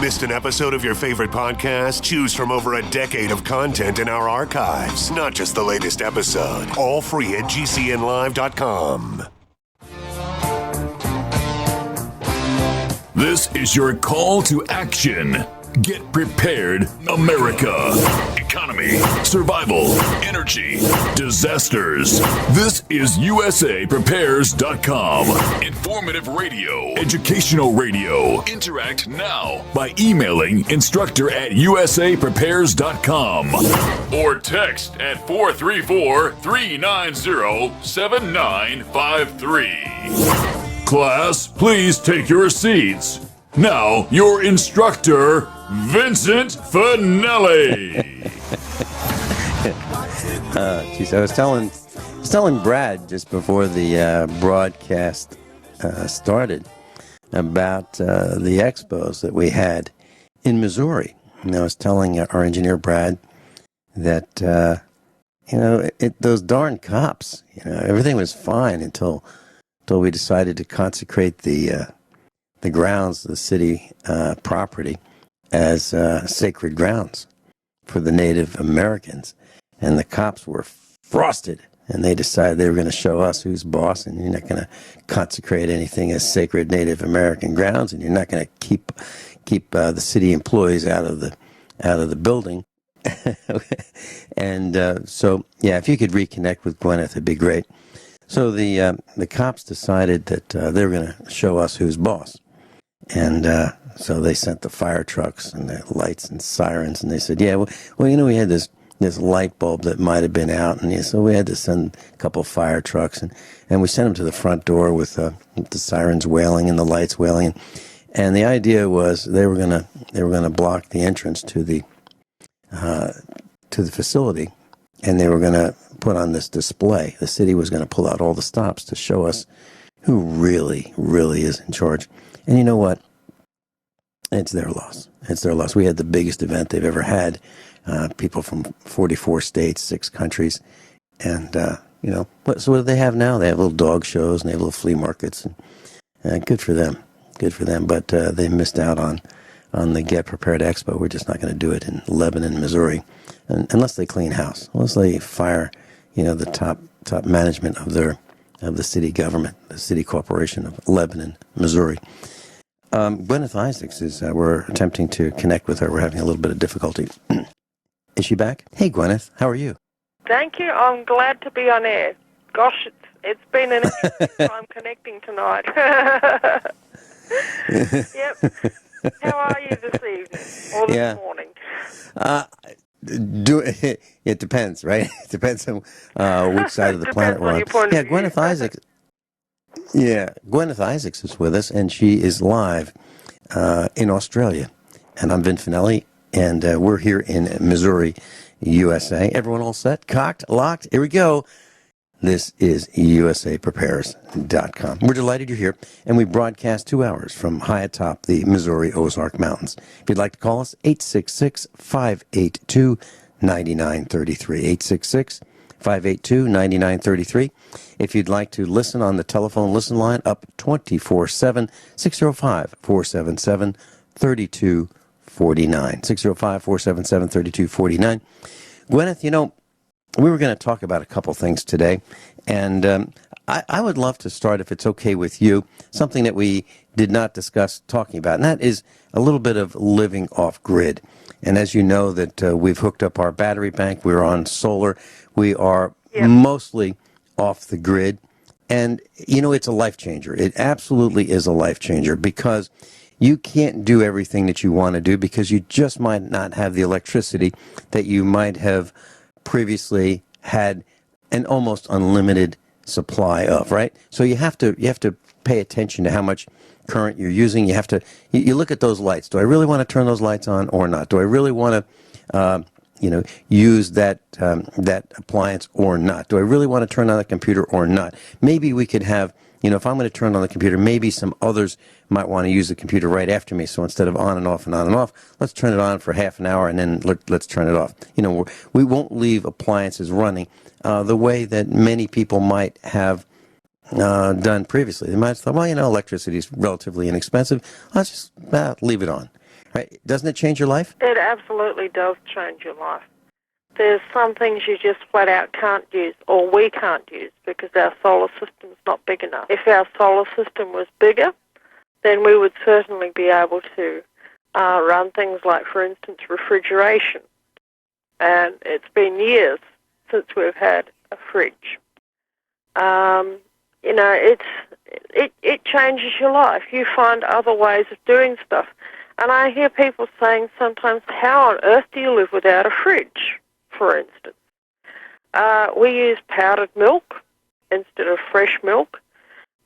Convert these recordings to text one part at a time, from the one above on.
Missed an episode of your favorite podcast? Choose from over a decade of content in our archives, not just the latest episode. All free at gcnlive.com. This is your call to action. Get prepared, America. Economy, survival, energy, disasters. This is USAPrepares.com. Informative radio, educational radio. Interact now by emailing instructor@USAPrepares.com or text at 434-390-7953. Class, please take your seats. Now, your instructor, Vincent Finelli. Geez, I was telling Brad just before the broadcast started about the expos that we had in Missouri. And I was telling our engineer Brad that those darn cops. Everything was fine until we decided to consecrate the grounds, the city property, as sacred grounds for the Native Americans. And the cops were frosted, and they decided they were going to show us who's boss, and you're not going to consecrate anything as sacred Native American grounds, and you're not going to keep the city employees out of the building. And so, yeah, if you could reconnect with Guineith, it'd be great. So the cops decided that they were going to show us who's boss. And so they sent the fire trucks and the lights and sirens, and they said, yeah, well, we had this light bulb that might have been out, and so we had to send a couple of fire trucks, and we sent them to the front door with the sirens wailing and the lights wailing. And the idea was they were gonna block the entrance to the facility, and they were gonna put on this display. The city was going to pull out all the stops to show us who really, really is in charge. And you know what? It's their loss. It's their loss. We had the biggest event they've ever had. People from 44 states, 6 countries. And, so what do they have now? They have little dog shows, and they have little flea markets. And good for them. Good for them. But they missed out on the Get Prepared Expo. We're just not going to do it in Lebanon, Missouri, unless they clean house, unless they fire, the top management of the city government, the city corporation of Lebanon, Missouri. Guineith Isaacs we're attempting to connect with her. We're having a little bit of difficulty. Is she back? Hey, Guineith, how are you? Thank you. I'm glad to be on air. Gosh, it's been an interesting time connecting tonight. Yep. How are you this evening or this morning? It depends, right? It depends on which side of the planet we're on. Yeah, Guineith Isaacs. Yeah, Guineith Isaacs is with us, and she is live in Australia. And I'm Vin Finelli, and we're here in Missouri, USA. Everyone all set? Cocked? Locked? Here we go. This is USAPrepares.com. We're delighted you're here, and we broadcast 2 hours from high atop the Missouri Ozark Mountains. If you'd like to call us, 866-582-9933. 866-582-9933. If you'd like to listen on the telephone listen line, up 24/7, 605-477-3249. 605-477-3249. Guineith, we were going to talk about a couple things today, and I would love to start, if it's okay with you, something that we did not discuss talking about, and that is a little bit of living off-grid. And as you know, that we've hooked up our battery bank, we're on solar, we are mostly off the grid, and, it's a life changer. It absolutely is a life changer, because you can't do everything that you want to do, because you just might not have the electricity that you might have previously had an almost unlimited supply of, right? So you have to pay attention to how much current you're using. You look at those lights. Do I really want to turn those lights on or not? Do I really want to use that appliance or not? Do I really want to turn on the computer or not? Maybe we could have, if I'm going to turn on the computer, maybe some others might want to use the computer right after me. So instead of on and off and on and off, let's turn it on for half an hour and then let's turn it off. We won't leave appliances running the way that many people might have done previously. They might have thought, electricity is relatively inexpensive. Let's just leave it on. Right? Doesn't it change your life? It absolutely does change your life. There's some things you just flat out can't use, or we can't use, because our solar system's not big enough. If our solar system was bigger, then we would certainly be able to run things like, for instance, refrigeration. And it's been years since we've had a fridge. You know, it changes your life. You find other ways of doing stuff. And I hear people saying sometimes, how on earth do you live without a fridge, for instance? We use powdered milk instead of fresh milk,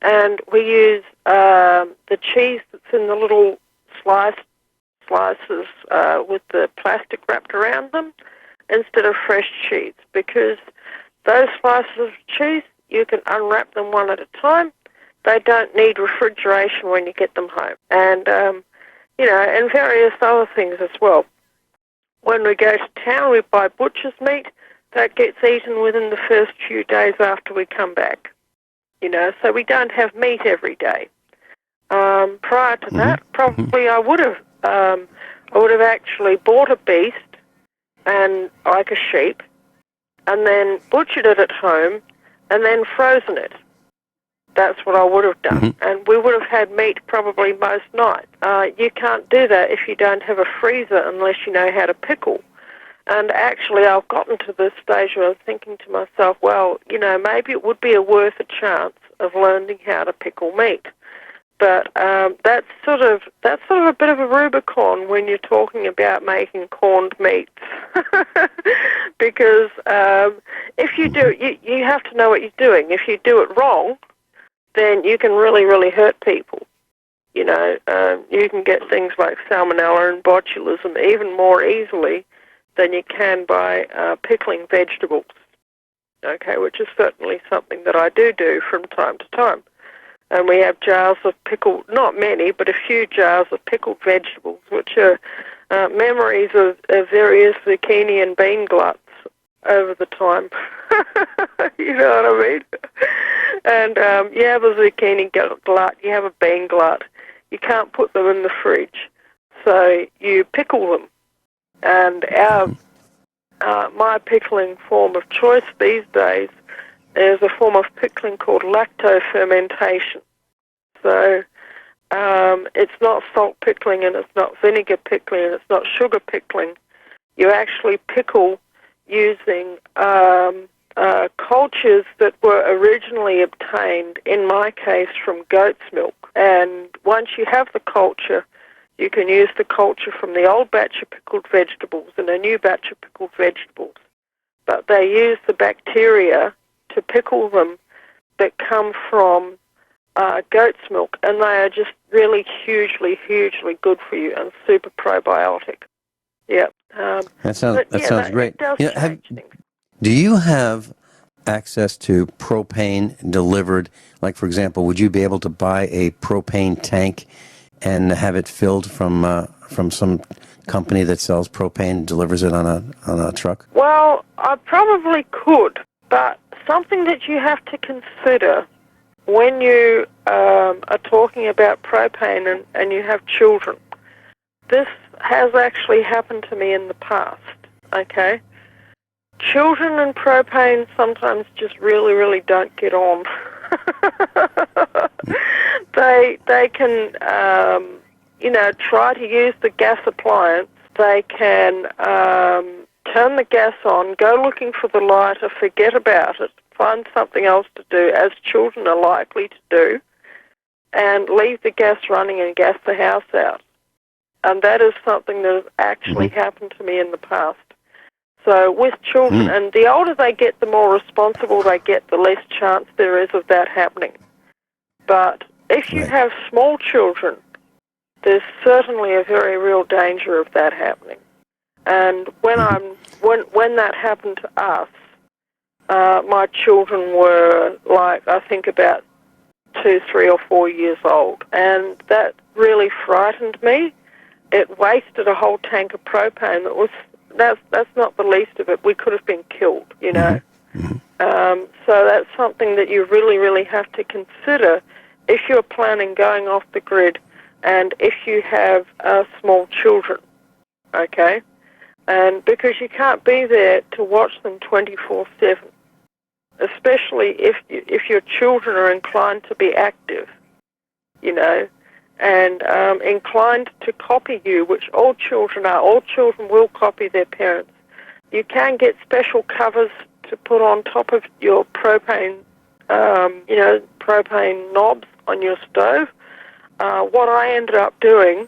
and we use the cheese that's in the little slices with the plastic wrapped around them instead of fresh cheese, because those slices of cheese, you can unwrap them one at a time. They don't need refrigeration when you get them home. And, you know, and various other things as well. When we go to town, we buy butcher's meat. That gets eaten within the first few days after we come back. You know, so we don't have meat every day. Prior to that, probably I would have actually bought a beast and like a sheep, and then butchered it at home, and then frozen it. That's what I would have done. And we would have had meat probably most nights. You can't do that if you don't have a freezer unless you know how to pickle. And actually, I've gotten to this stage where I'm thinking to myself, well, you know, maybe it would be worth a chance of learning how to pickle meat. But that's sort of a bit of a Rubicon when you're talking about making corned meats, because if you do, you have to know what you're doing. If you do it wrong, then you can really, really hurt people. You know, you can get things like salmonella and botulism even more easily than you can by pickling vegetables. Okay, which is certainly something that I do from time to time. And we have jars of pickled, not many, but a few jars of pickled vegetables, which are memories of various zucchini and bean gluts over the time. You know what I mean? And you have a zucchini glut, you have a bean glut. You can't put them in the fridge, so you pickle them. And my pickling form of choice these days is a form of pickling called lactofermentation. So it's not salt pickling, and it's not vinegar pickling, and it's not sugar pickling. You actually pickle using cultures that were originally obtained, in my case, from goat's milk. And once you have the culture, you can use the culture from the old batch of pickled vegetables and a new batch of pickled vegetables. But they use the bacteria to pickle them that come from goat's milk, and they are just really hugely, hugely good for you and super probiotic. Yeah. That sounds great. It does change things. Do you have access to propane delivered? Like, for example, would you be able to buy a propane tank and have it filled from some company that sells propane and delivers it on a truck? Well, I probably could, but something that you have to consider when you are talking about propane and you have children. This has actually happened to me in the past, okay? Children and propane sometimes just really, really don't get on. They can, try to use the gas appliance. They can turn the gas on, go looking for the lighter, forget about it, find something else to do, as children are likely to do, and leave the gas running and gas the house out. And that is something that has actually happened to me in the past. So with children, and the older they get, the more responsible they get, the less chance there is of that happening. But if you have small children, there's certainly a very real danger of that happening. And when that happened to us, my children were like, I think about 2, 3, or 4 years old, and that really frightened me. It wasted a whole tank of propane. That's not the least of it. We could have been killed, you know. So that's something that you really, really have to consider if you're planning going off the grid and if you have small children, okay? And because you can't be there to watch them 24/7, especially if your children are inclined to be active, you know, and inclined to copy you, which all children are. All children will copy their parents. You can get special covers to put on top of your propane, propane knobs on your stove. What I ended up doing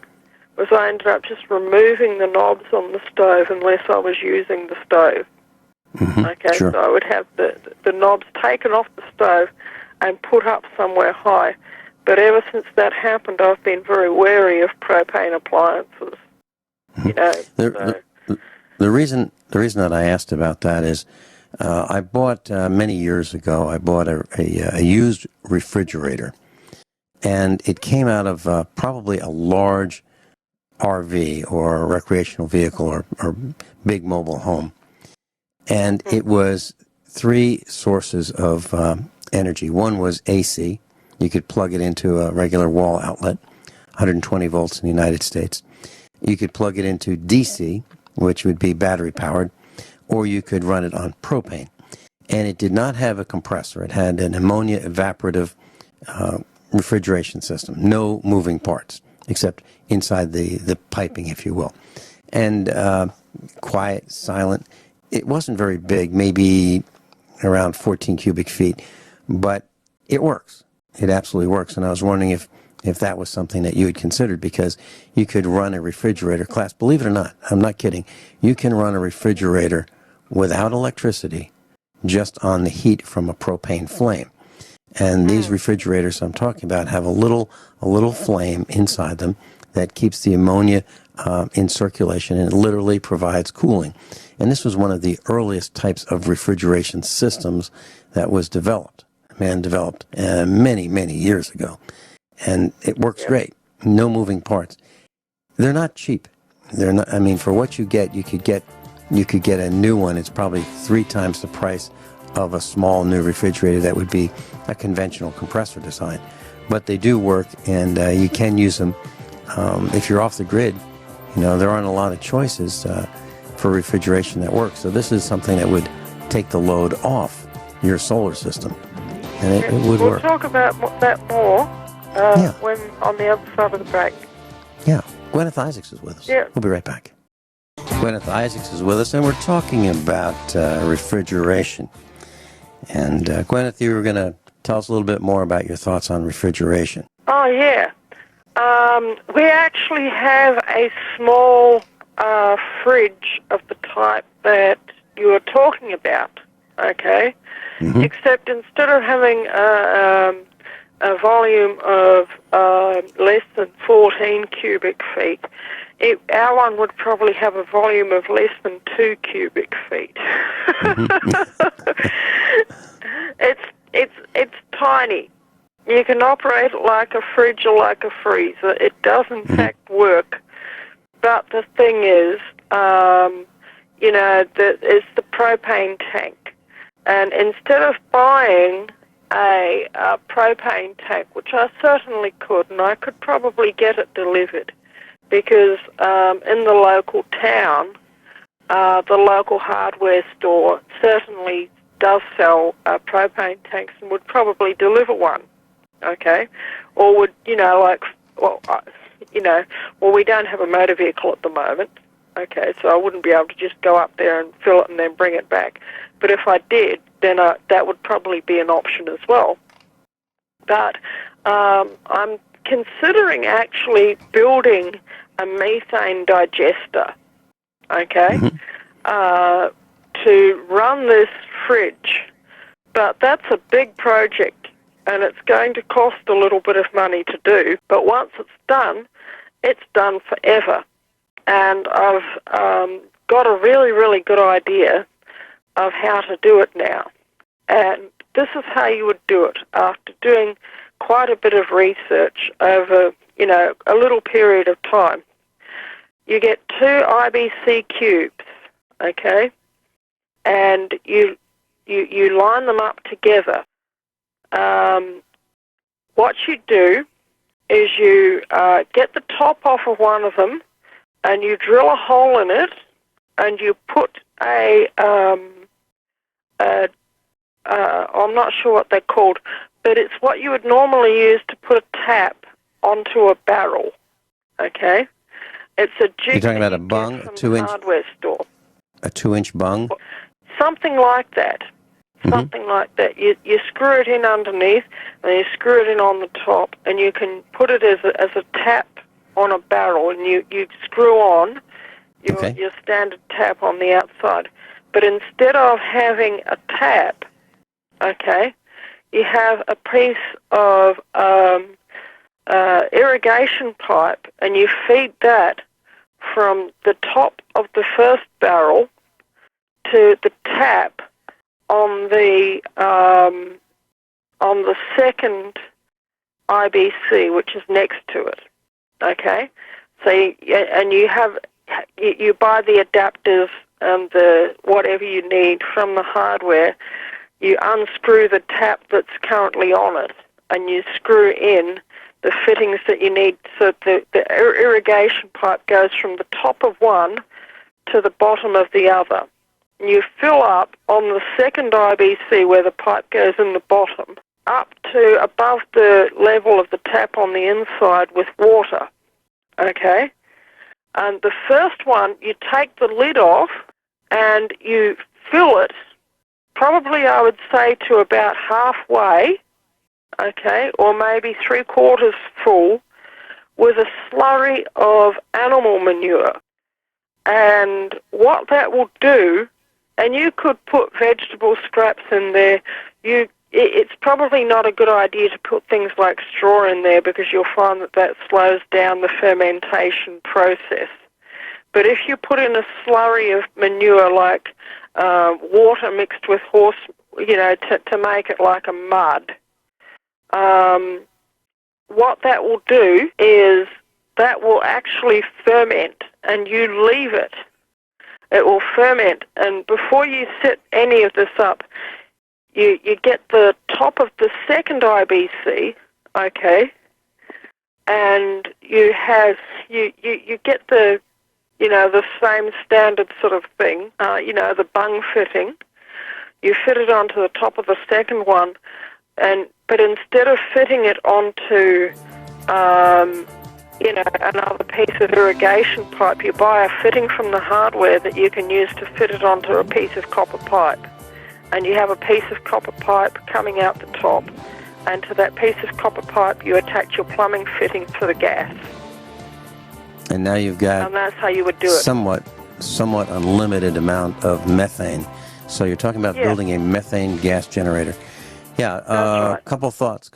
was I ended up just removing the knobs on the stove unless I was using the stove. Mm-hmm. Okay, sure. so I would have the knobs taken off the stove and put up somewhere high. But ever since that happened, I've been very wary of propane appliances. Mm-hmm. You know, the reason that I asked about that is I bought many years ago. I bought a used refrigerator, and it came out of probably a large RV or a recreational vehicle or big mobile home. And it was three sources of energy. One was AC. You could plug it into a regular wall outlet, 120 volts in the United States. You could plug it into DC, which would be battery powered, or you could run it on propane. And it did not have a compressor. It had an ammonia evaporative refrigeration system, no moving parts, except inside the piping, if you will. And quiet, silent. It wasn't very big, maybe around 14 cubic feet, but it works. It absolutely works. And I was wondering if that was something that you had considered, because you could run a refrigerator class. Believe it or not, I'm not kidding. You can run a refrigerator without electricity, just on the heat from a propane flame. And these refrigerators I'm talking about have a little flame inside them that keeps the ammonia in circulation, and it literally provides cooling. And this was one of the earliest types of refrigeration systems that was developed. Man developed many, many years ago. And it works great. No moving parts. They're not cheap. They're not. I mean, for what you get, you could get a new one. It's probably 3 times the price of a small new refrigerator that would be a conventional compressor design. But they do work, and you can use them if you're off the grid. You know, there aren't a lot of choices for refrigeration that works. So this is something that would take the load off your solar system, and it would work. We'll talk about that more when on the other side of the break. Yeah. Guineith Isaacs is with us. Yeah. We'll be right back. Guineith Isaacs is with us, and we're talking about refrigeration. And Guineith, you were going to tell us a little bit more about your thoughts on refrigeration. Oh, yeah. We actually have a small fridge of the type that you were talking about, okay? Mm-hmm. Except instead of having a volume of less than 14 cubic feet, our one would probably have a volume of less than 2 cubic feet. It's tiny. You can operate it like a fridge or like a freezer. It does, in fact, work. But the thing is, it's the propane tank. And instead of buying a propane tank, which I certainly could, and I could probably get it delivered, because in the local town, the local hardware store certainly does sell propane tanks and would probably deliver one, okay? Or would, we don't have a motor vehicle at the moment, okay, so I wouldn't be able to just go up there and fill it and then bring it back. But if I did, then that would probably be an option as well. But I'm considering actually building a methane digester, okay, to run this fridge. But that's a big project, and it's going to cost a little bit of money to do. But once it's done forever. And I've got a really, really good idea of how to do it now. And this is how you would do it after doing quite a bit of research over, a little period of time. You get 2 IBC cubes, okay, and you line them up together. What you do is you get the top off of one of them, and you drill a hole in it, and you put I'm not sure what they're called, but it's what you would normally use to put a tap onto a barrel. Okay, it's a jig. You're talking about a you bung, get a from the 2-inch hardware store. A 2-inch bung? Something like that. Something like that. You screw it in underneath, and you screw it in on the top, and you can put it as a tap on a barrel, and you screw on your standard tap on the outside. But instead of having a tap, okay, you have a piece of irrigation pipe, and you feed that from the top of the first barrel to the tap on the second IBC, which is next to it. Okay, so you buy the adapters and the whatever you need from the hardware. You unscrew the tap that's currently on it, and you screw in the fittings that you need. So the irrigation pipe goes from the top of one to the bottom of the other. You fill up on the second IBC where the pipe goes in the bottom, up to above the level of the tap on the inside with water, okay? And the first one, you take the lid off and you fill it, probably I would say to about halfway, okay, or maybe 3/4 full, with a slurry of animal manure. And what that will do, and you could put vegetable scraps in there. It's probably not a good idea to put things like straw in there because you'll find that slows down the fermentation process. But if you put in a slurry of manure like water mixed with horse, to make it like a mud, what that will do is that will actually ferment, and you leave it. It will ferment, and before you set any of this up, you get the top of the second IBC, okay, and you get the the same standard sort of thing, the bung fitting. You fit it onto the top of the second one, but instead of fitting it onto another piece of irrigation pipe, you buy a fitting from the hardware that you can use to fit it onto a piece of copper pipe. And you have a piece of copper pipe coming out the top, and to that piece of copper pipe you attach your plumbing fitting for the gas. And now you've got and that's how you would do it. somewhat unlimited amount of methane. So you're talking about building a methane gas generator. Yeah, right. Couple thoughts.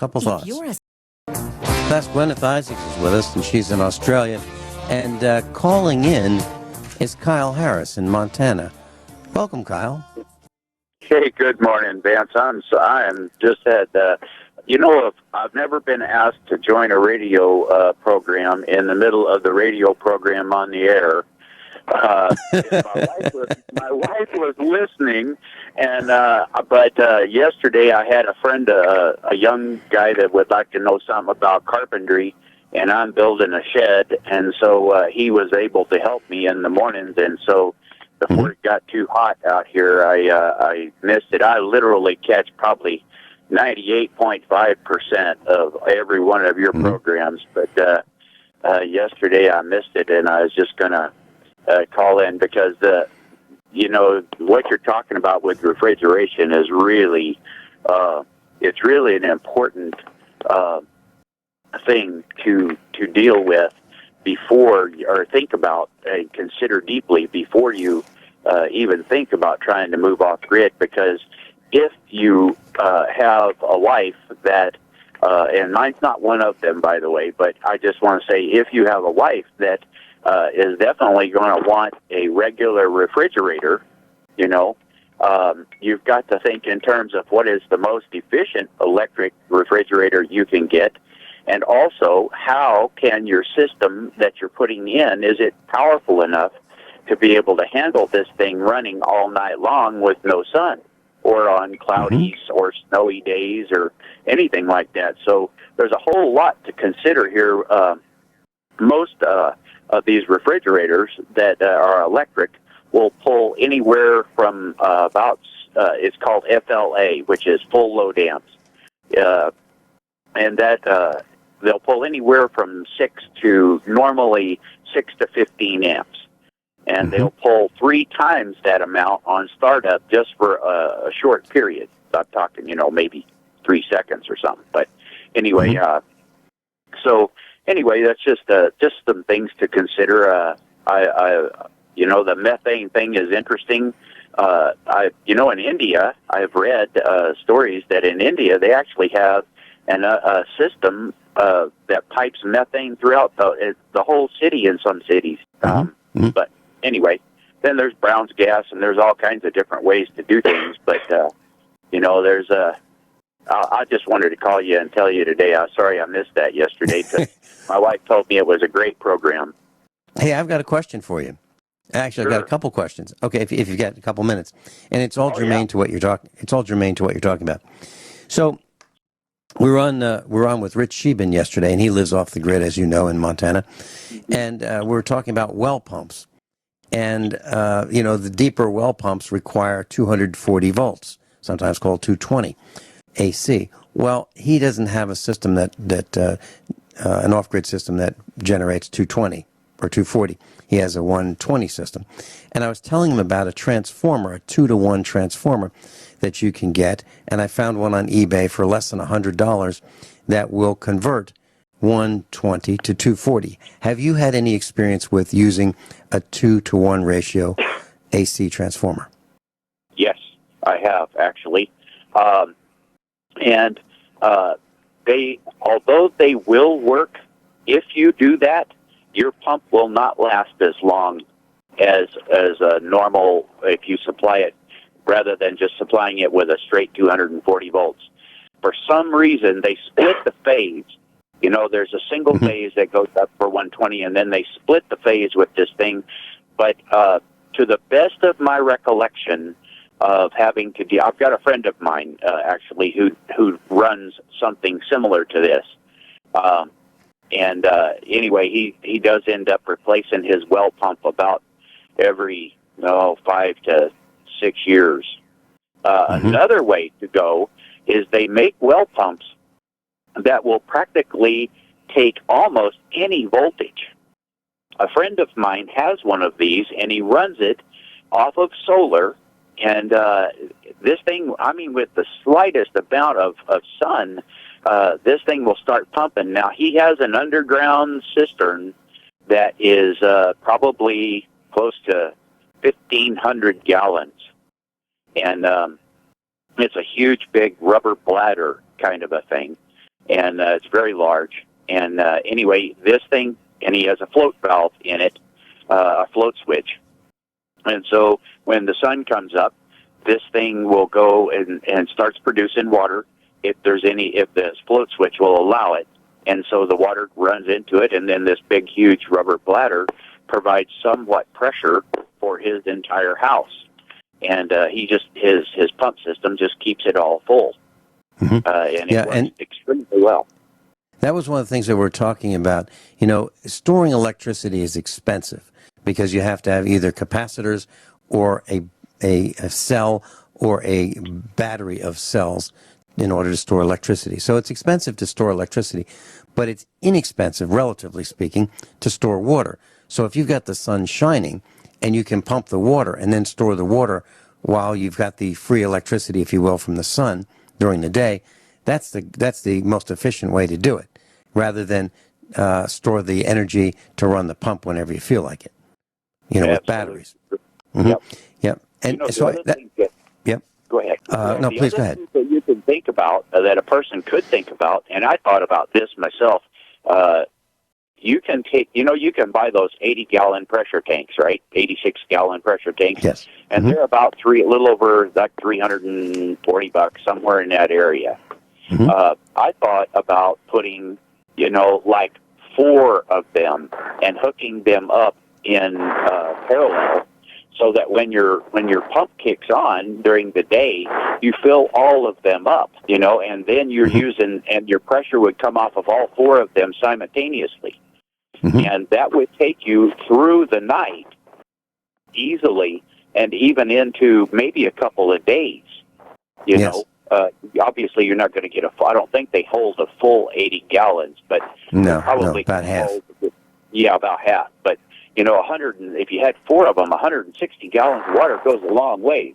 That's Guineith Isaacs is with us, and she's in Australia. And calling in is Kyle Harris in Montana. Welcome, Kyle. Hey, good morning, Vance. I just had, I've never been asked to join a radio program in the middle of the radio program on the air. My wife was listening, but yesterday I had a friend, a young guy that would like to know something about carpentry, and I'm building a shed, and so he was able to help me in the mornings, and so before it got too hot out here, I missed it. I literally catch probably 98.5% of every one of your programs, but yesterday I missed it, and I was just going to call in because what you're talking about with refrigeration is really it's really an important thing to deal with before, or think about and consider deeply before you even think about trying to move off grid. Because if you have a wife that and mine's not one of them, by the way, but I just want to say, if you have a wife that is definitely going to want a regular refrigerator, you've got to think in terms of what is the most efficient electric refrigerator you can get, and also how can your system that you're putting in, is it powerful enough to be able to handle this thing running all night long with no sun, or on cloudy or snowy days or anything like that. So there's a whole lot to consider here. Most of these refrigerators that are electric will pull anywhere from it's called FLA, which is full load amps, and that they'll pull anywhere from 6 to 15 amps. And they'll pull 3 times that amount on startup just for a short period. I'm talking, maybe 3 seconds or something. But anyway, so anyway, that's just some things to consider. The methane thing is interesting. In India, I've read stories that in India they actually have a system that pipes methane throughout the whole city in some cities. But anyway, then there's Brown's gas, and there's all kinds of different ways to do things. But there's I just wanted to call you and tell you today. I'm sorry I missed that yesterday, because my wife told me it was a great program. Hey, I've got a question for you. Actually, I've got a couple questions. Okay, if you've got a couple minutes, and it's all germane to what you're talking. It's all germane to what you're talking about. So we're on with Rich Sheben yesterday, and he lives off the grid, as you know, in Montana, and we're talking about well pumps, and the deeper well pumps require 240 volts, sometimes called 220 AC. Well, he doesn't have a system that an off-grid system that generates 220 or 240. He has a 120 system. And I was telling him about a transformer, a 2-to-1 transformer that you can get, and I found one on eBay for less than $100 that will convert 120 to 240. Have you had any experience with using a 2-to-1 ratio AC transformer? Yes, I have, actually. Although they will work, if you do that, your pump will not last as long as a normal if you supply it, rather than just supplying it with a straight 240 volts. For some reason, they split the phase. There's a single phase that goes up for 120, and then they split the phase with this thing. But to the best of my recollection of having to deal, I've got a friend of mine actually who runs something similar to this. Anyway, he does end up replacing his well pump about every 5 to 6 years. Another way to go is they make well pumps that will practically take almost any voltage. A friend of mine has one of these, and he runs it off of solar. And this thing, with the slightest amount of sun, this thing will start pumping. Now, he has an underground cistern that is probably close to 1,500 gallons. And it's a huge, big rubber bladder kind of a thing. And it's very large. And anyway, this thing, and he has a float valve in it, a float switch. And so when the sun comes up, this thing will go and starts producing water if the float switch will allow it. And so the water runs into it, and then this big, huge rubber bladder provides somewhat pressure for his entire house. And his pump system just keeps it all full. And it works extremely well. That was one of the things that we're talking about. Storing electricity is expensive because you have to have either capacitors or a cell or a battery of cells in order to store electricity. So it's expensive to store electricity, but it's inexpensive, relatively speaking, to store water. So if you've got the sun shining and you can pump the water and then store the water while you've got the free electricity, if you will, from the sun during the day, that's the most efficient way to do it, rather than store the energy to run the pump whenever you feel like it, with batteries. Yep. And so Go ahead. No, please go ahead. That you can think about, that a person could think about, and I thought about this myself. You can buy those 80-gallon pressure tanks, right? 86-gallon pressure tanks. Yes. And they're about a little over like $340, somewhere in that area. I thought about putting, like 4 of them and hooking them up in parallel so that when your pump kicks on during the day, you fill all of them up, and then you're using, and your pressure would come off of all 4 of them simultaneously. And that would take you through the night easily, and even into maybe a couple of days. You know, obviously you're not going to get I don't think they hold a full 80 gallons, but probably about half. About half. But 100. If you had 4 of them, 160 gallons of water goes a long ways.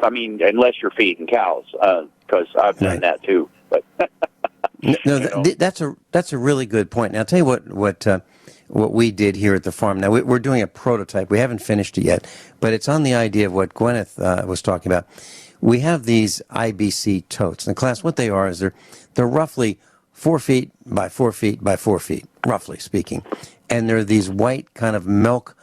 I mean, unless you're feeding cows, because I've done that too. But that's a really good point. Now, I'll tell you what we did here at the farm. Now, we're doing a prototype. We haven't finished it yet, but it's on the idea of what Guineith was talking about. We have these IBC totes. In class, what they are is they're roughly 4 feet by 4 feet by 4 feet, roughly speaking. And they're these white kind of milk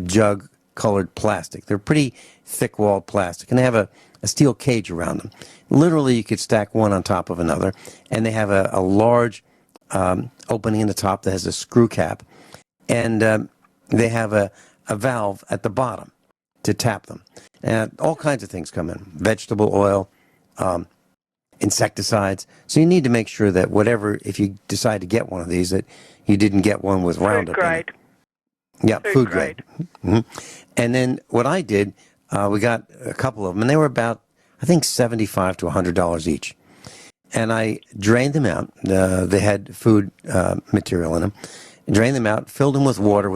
jug-colored plastic. They're pretty thick-walled plastic, and they have a steel cage around them. Literally, you could stack one on top of another, and they have a large opening in the top that has a screw cap, and they have a valve at the bottom to tap them. And all kinds of things come in, vegetable oil, insecticides. So you need to make sure that if you decide to get one of these, that you didn't get one with Roundup in it. Yeah, food grade. And then what I did, we got a couple of them, and they were about, I think, $75 to $100 each. And I drained them out. They had food material in them. Drained them out, filled them with water,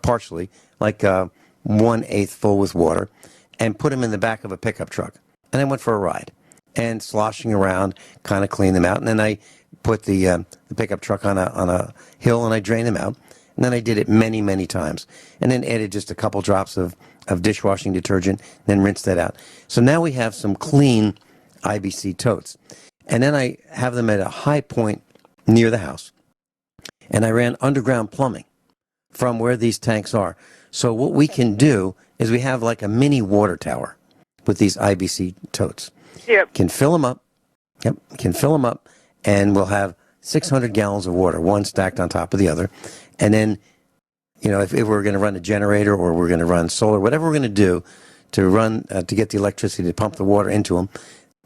partially, like 1/8 full with water, and put them in the back of a pickup truck. And I went for a ride, and sloshing around, kind of cleaned them out. And then I put the pickup truck on a hill, and I drained them out. And then I did it many, many times. And then added just a couple drops of dishwashing detergent, then rinsed that out. So now we have some clean IBC totes. And then I have them at a high point near the house. And I ran underground plumbing from where these tanks are. So what we can do is we have like a mini water tower with these IBC totes. Yep. Can fill them up. Yep. Can fill them up, and we'll have 600 gallons of water, one stacked on top of the other. And then, if we're going to run a generator or we're going to run solar, whatever we're going to do to run to get the electricity to pump the water into them,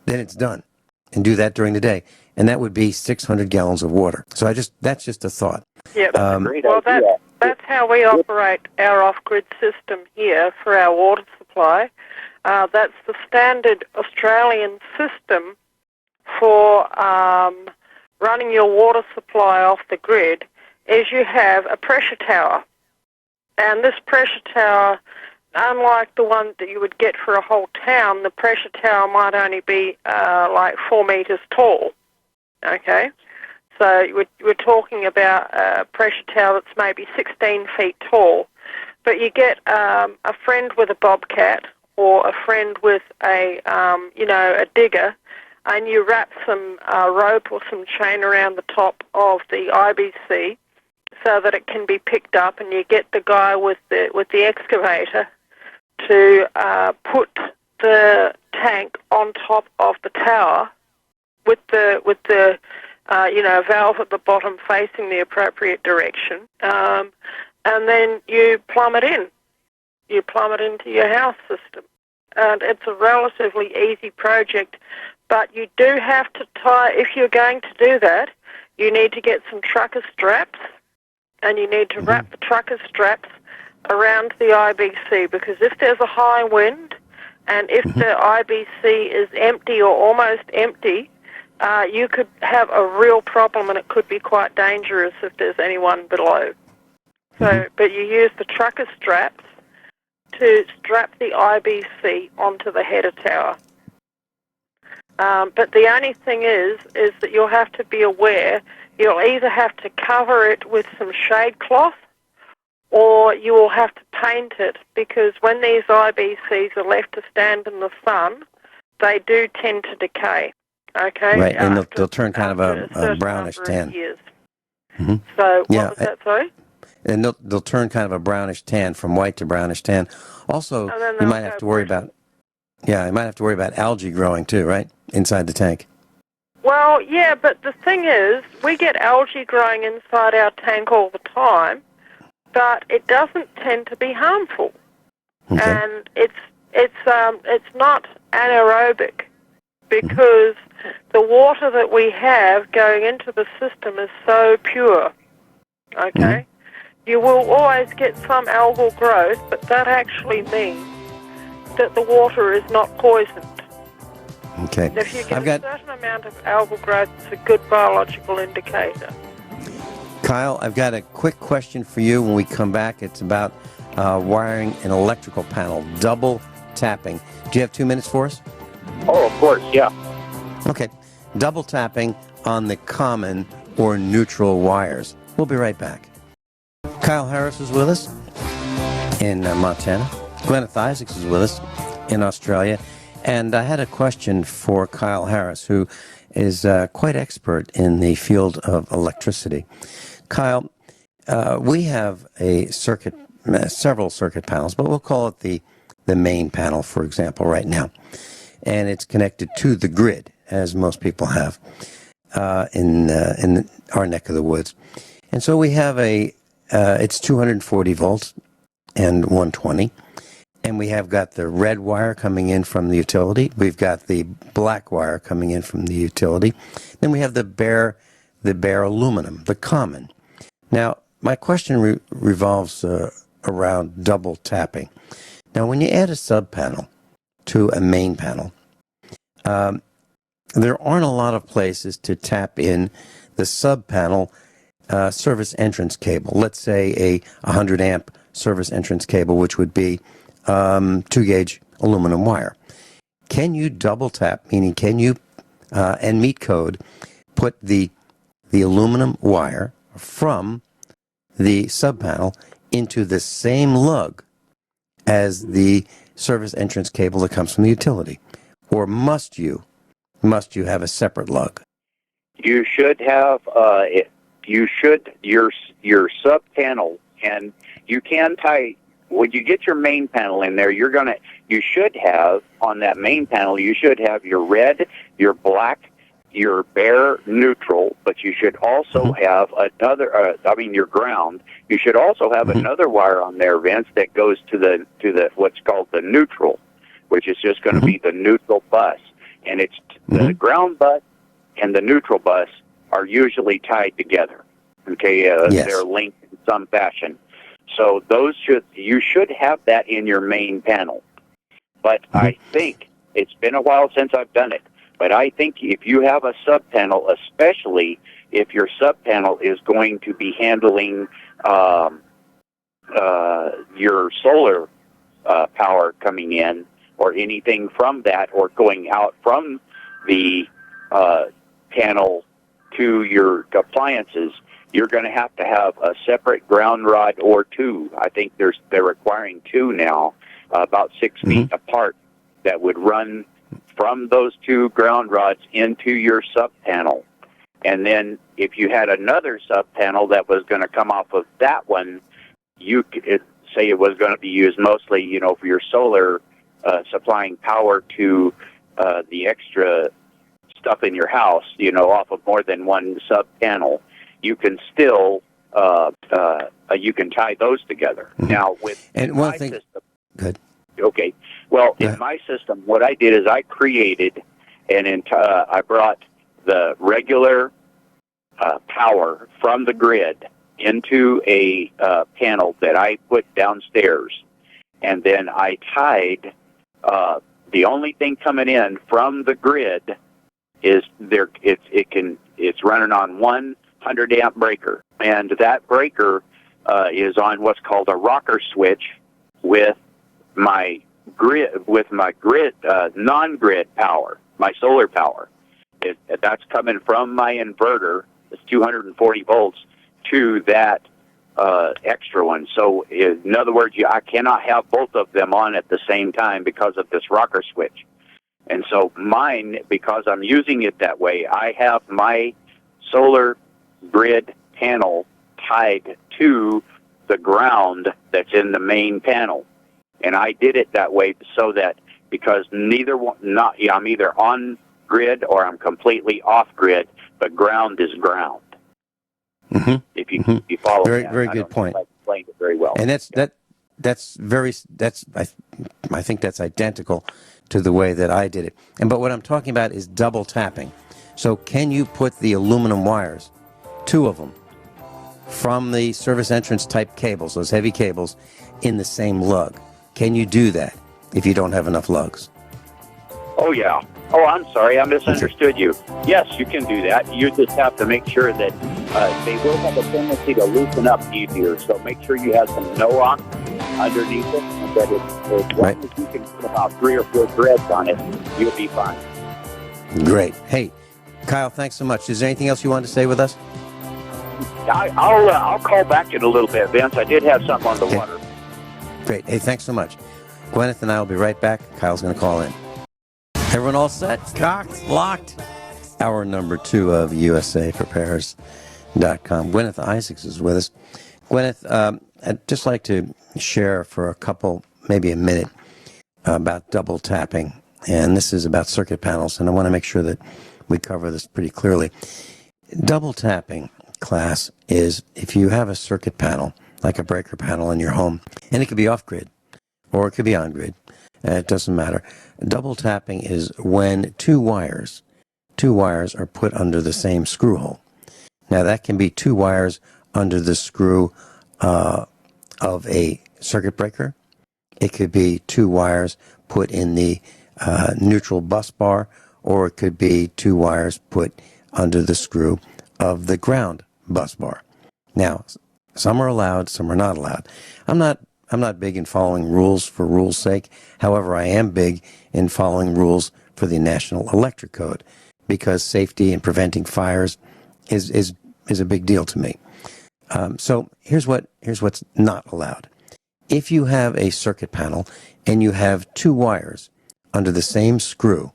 then it's done. And do that during the day, and that would be 600 gallons of water. So that's just a thought. Yeah. That's how we operate our off-grid system here for our water supply. That's the standard Australian system for running your water supply off the grid. Is you have a pressure tower, and this pressure tower, unlike the one that you would get for a whole town, the pressure tower might only be like 4 meters tall. Okay. So we're talking about a pressure tower that's maybe 16 feet tall. But you get a friend with a bobcat or a friend with a digger, and you wrap some rope or some chain around the top of the IBC so that it can be picked up, and you get the guy with the excavator to put the tank on top of the tower with the valve at the bottom facing the appropriate direction, and then you plumb it in. You plumb it into your house system. And it's a relatively easy project, but you do have to if you're going to do that, you need to get some trucker straps, and you need to wrap the trucker straps around the IBC, because if there's a high wind, and if the IBC is empty or almost empty, you could have a real problem, and it could be quite dangerous if there's anyone below. So, but you use the trucker straps to strap the IBC onto the header tower. But the only thing is that you'll have to be aware, you'll either have to cover it with some shade cloth, or you will have to paint it, because when these IBCs are left to stand in the sun, they do tend to decay. Okay? Right, and they'll turn kind of a brownish tan. So, what was that, sorry? And they'll turn kind of a brownish tan, from white to brownish tan. Also, you might have to worry about algae growing too, right, inside the tank. Well, yeah, but the thing is, we get algae growing inside our tank all the time, but it doesn't tend to be harmful. Okay. And it's not anaerobic because the water that we have going into the system is so pure. Okay? You will always get some algal growth, but that actually means that the water is not poisoned. Okay. If you get a certain amount of algal growth, it's a good biological indicator. Kyle, I've got a quick question for you when we come back. It's about wiring an electrical panel, double tapping. Do you have 2 minutes for us? Oh, of course, yeah. Okay. Double tapping on the common or neutral wires. We'll be right back. Kyle Harris is with us in Montana. Guineith Isaacs is with us in Australia. And I had a question for Kyle Harris, who is quite expert in the field of electricity. Kyle, we have a circuit, several circuit panels, but we'll call it the main panel, for example, right now. And it's connected to the grid, as most people have in our neck of the woods. And so we have it's 240 volts and 120. And we have got the red wire coming in from the utility. We've got the black wire coming in from the utility. Then we have the bare aluminum, the common. Now, my question revolves around double tapping. Now, when you add a sub panel to a main panel, there aren't a lot of places to tap in the sub panel service entrance cable. Let's say a 100 amp service entrance cable, which would be 2-gauge aluminum wire. Can you double tap, meaning can you, and meet code, put the aluminum wire from the sub panel into the same lug as the service entrance cable that comes from the utility? Or must you have a separate lug? You should have your sub panel, and you can tie. When you get your main panel in there, you should have on that main panel, you should have your red, your black, your bare neutral, but you should also have another, your ground. You should also have another wire on there, Vince, that goes to the what's called the neutral, which is just going to be the neutral bus. And it's the ground bus and the neutral bus are usually tied together. Okay, yes. They're linked in some fashion. So you should have that in your main panel. But I think it's been a while since I've done it. But I think if you have a sub panel, especially if your sub panel is going to be handling your solar power coming in, or anything from that, or going out from the panel to your appliances, you're going to have a separate ground rod or two. I think they're requiring two now, about 6 feet apart, that would run from those two ground rods into your sub panel. And then if you had another sub panel that was going to come off of that one, you could say it was going to be used mostly, for your solar, supplying power to the extra stuff in your house, off of more than one sub panel. You can still you can tie those together. Now with my system. Good. Okay. Well, in my system, what I did is I created I brought the regular power from the grid into a panel that I put downstairs, and then I tied. The only thing coming in from the grid is there. It's running on 100 amp breaker, and that breaker is on what's called a rocker switch with my grid, non-grid power, my solar power. That's coming from my inverter. It's 240 volts to that extra one. So in other words, I cannot have both of them on at the same time because of this rocker switch. And so mine, because I'm using it that way, I have my solar grid panel tied to the ground that's in the main panel. And I did it that way so that because I'm either on grid or I'm completely off grid, but ground is ground. If you follow very that. very good point. I explained it very well. And I think that's identical to the way that I did it. But what I'm talking about is double tapping. So can you put the aluminum wires, 2 of them, from the service entrance type cables, those heavy cables, in the same lug? Can you do that if you don't have enough lugs? Oh, yeah. Oh, I'm sorry. I misunderstood you. Yes, you can do that. You just have to make sure that they will have a tendency to loosen up easier. So make sure you have some no-on underneath it, and that as long as you can put about 3 or 4 threads on it, you'll be fine. Great. Hey, Kyle, thanks so much. Is there anything else you want to say with us? I'll call back in a little bit, Vince. I did have something on the water. Great. Hey, thanks so much. Guineith and I will be right back. Kyle's going to call in. Everyone all set? Cocked? Locked? Hour number 2 of USAPrepares.com. Guineith Isaacs is with us. Guineith, I'd just like to share for a couple, maybe a minute, about double tapping. And this is about circuit panels, and I want to make sure that we cover this pretty clearly. Double tapping, class, is if you have a circuit panel, like a breaker panel in your home, and it could be off-grid, or it could be on-grid. It doesn't matter. Double tapping is when two wires are put under the same screw hole. Now, that can be 2 wires under the screw of a circuit breaker. It could be 2 wires put in the neutral bus bar, or it could be 2 wires put under the screw of the ground bus bar. Now, some are allowed, some are not allowed. I'm not big in following rules for rules' sake. However, I am big in following rules for the National Electric Code, because safety and preventing fires is a big deal to me. So here's what's not allowed. If you have a circuit panel and you have 2 wires under the same screw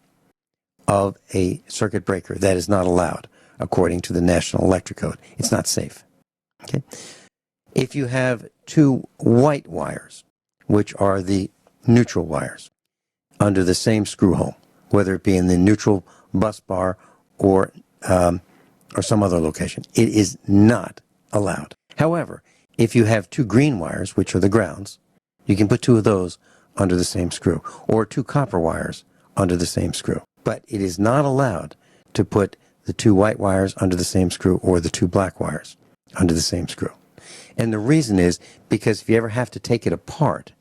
of a circuit breaker, that is not allowed according to the National Electric Code. It's not safe. Okay. If you have 2 white wires, which are the neutral wires, under the same screw hole, whether it be in the neutral bus bar or some other location, it is not allowed. However, if you have 2 green wires, which are the grounds, you can put 2 of those under the same screw, or 2 copper wires under the same screw. But it is not allowed to put the 2 white wires under the same screw or the 2 black wires under the same screw. And the reason is because if you ever have to take it apart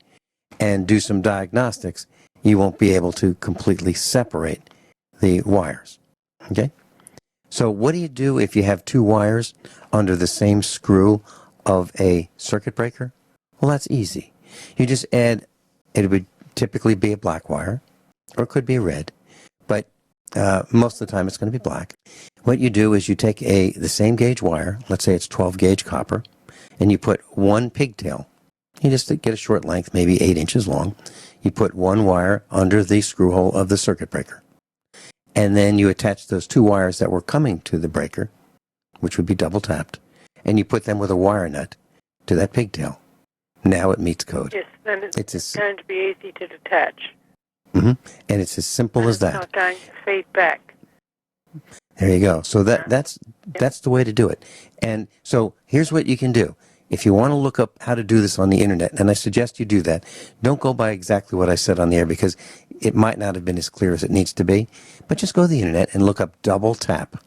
and do some diagnostics, you won't be able to completely separate the wires. Okay? So what do you do if you have 2 wires under the same screw of a circuit breaker? Well, that's easy. You just add, it would typically be a black wire, or it could be red, but most of the time it's going to be black. What you do is you take the same gauge wire, let's say it's 12 gauge copper, and you put 1 pigtail. You just get a short length, maybe 8 inches long. You put 1 wire under the screw hole of the circuit breaker. And then you attach those 2 wires that were coming to the breaker, which would be double tapped, and you put them with a wire nut to that pigtail. Now it meets code. Yes, then it's going to be easy to detach. Mm-hmm. And it's as simple as that. It's not going to feed back. There you go. So that's the way to do it. And so here's what you can do. If you want to look up how to do this on the internet, and I suggest you do that, don't go by exactly what I said on the air, because it might not have been as clear as it needs to be, but just go to the internet and look up double tap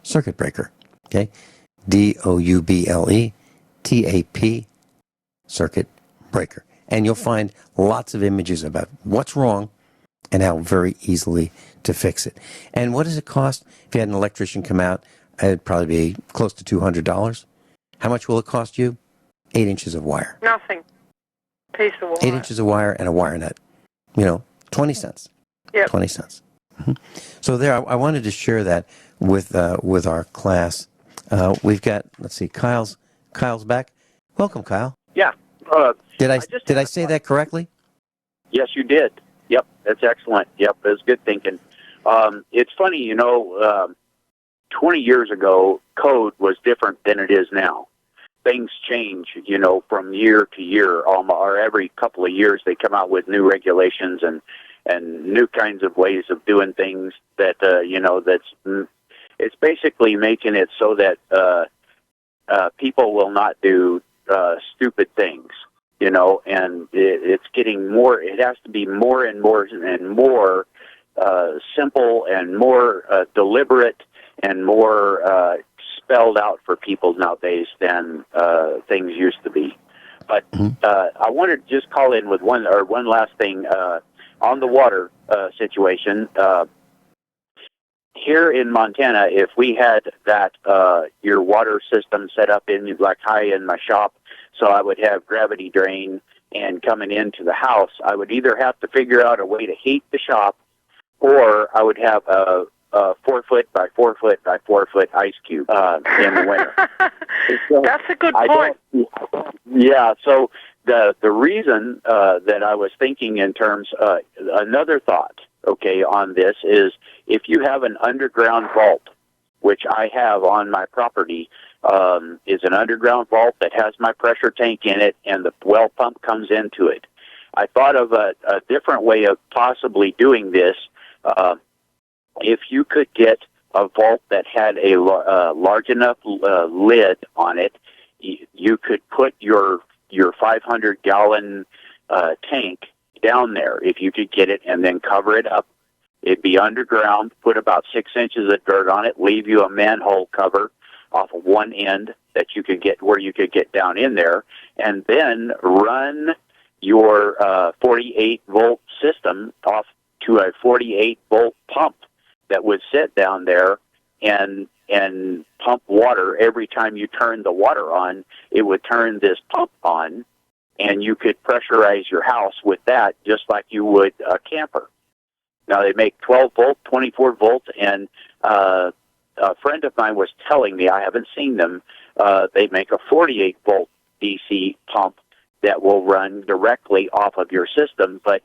circuit breaker. Okay? DOUBLETAP circuit breaker. And you'll find lots of images about what's wrong and how very easily to fix it. And what does it cost? If you had an electrician come out, it'd probably be close to $200. How much will it cost you? 8 inches of wire. Nothing. Piece of wire. 8 inches of wire and a wire nut. 20 cents. Yep. 20 cents. Mm-hmm. So there, I wanted to share that with our class. We've got, let's see, Kyle's back. Welcome, Kyle. Yeah. Did I say that correctly? Yes, you did. Yep, that's excellent. Yep, that's good thinking. It's funny, 20 years ago, code was different than it is now. Things change, from year to year, or every couple of years they come out with new regulations and new kinds of ways of doing things that, it's basically making it so that people will not do stupid things, you know, and it's getting more, it has to be more and more and more simple and more deliberate and more spelled out for people nowadays than things used to be. But I wanted to just call in with one last thing on the water situation. Here in Montana, if we had that your water system set up in like high in my shop, so I would have gravity drain and coming into the house, I would either have to figure out a way to heat the shop, or I would have a 4 foot by 4 foot by 4 foot ice cube in the winter. So that's a good point. Yeah, so the reason that I was thinking in terms, another thought, okay, on this is if you have an underground vault, which I have on my property, is an underground vault that has my pressure tank in it and the well pump comes into it. I thought of a different way of possibly doing this. If you could get a vault that had a large enough lid on it, you could put your 500-gallon tank down there if you could get it, and then cover it up. It'd be underground, put about 6 inches of dirt on it, leave you a manhole cover off of one end that you could get where you could get down in there, and then run your 48-volt system off to a 48-volt pump that would sit down there and pump water. Every time you turn the water on, it would turn this pump on, and you could pressurize your house with that just like you would a camper. Now, they make 12-volt, 24-volt, and a friend of mine was telling me, I haven't seen them, they make a 48-volt DC pump that will run directly off of your system. But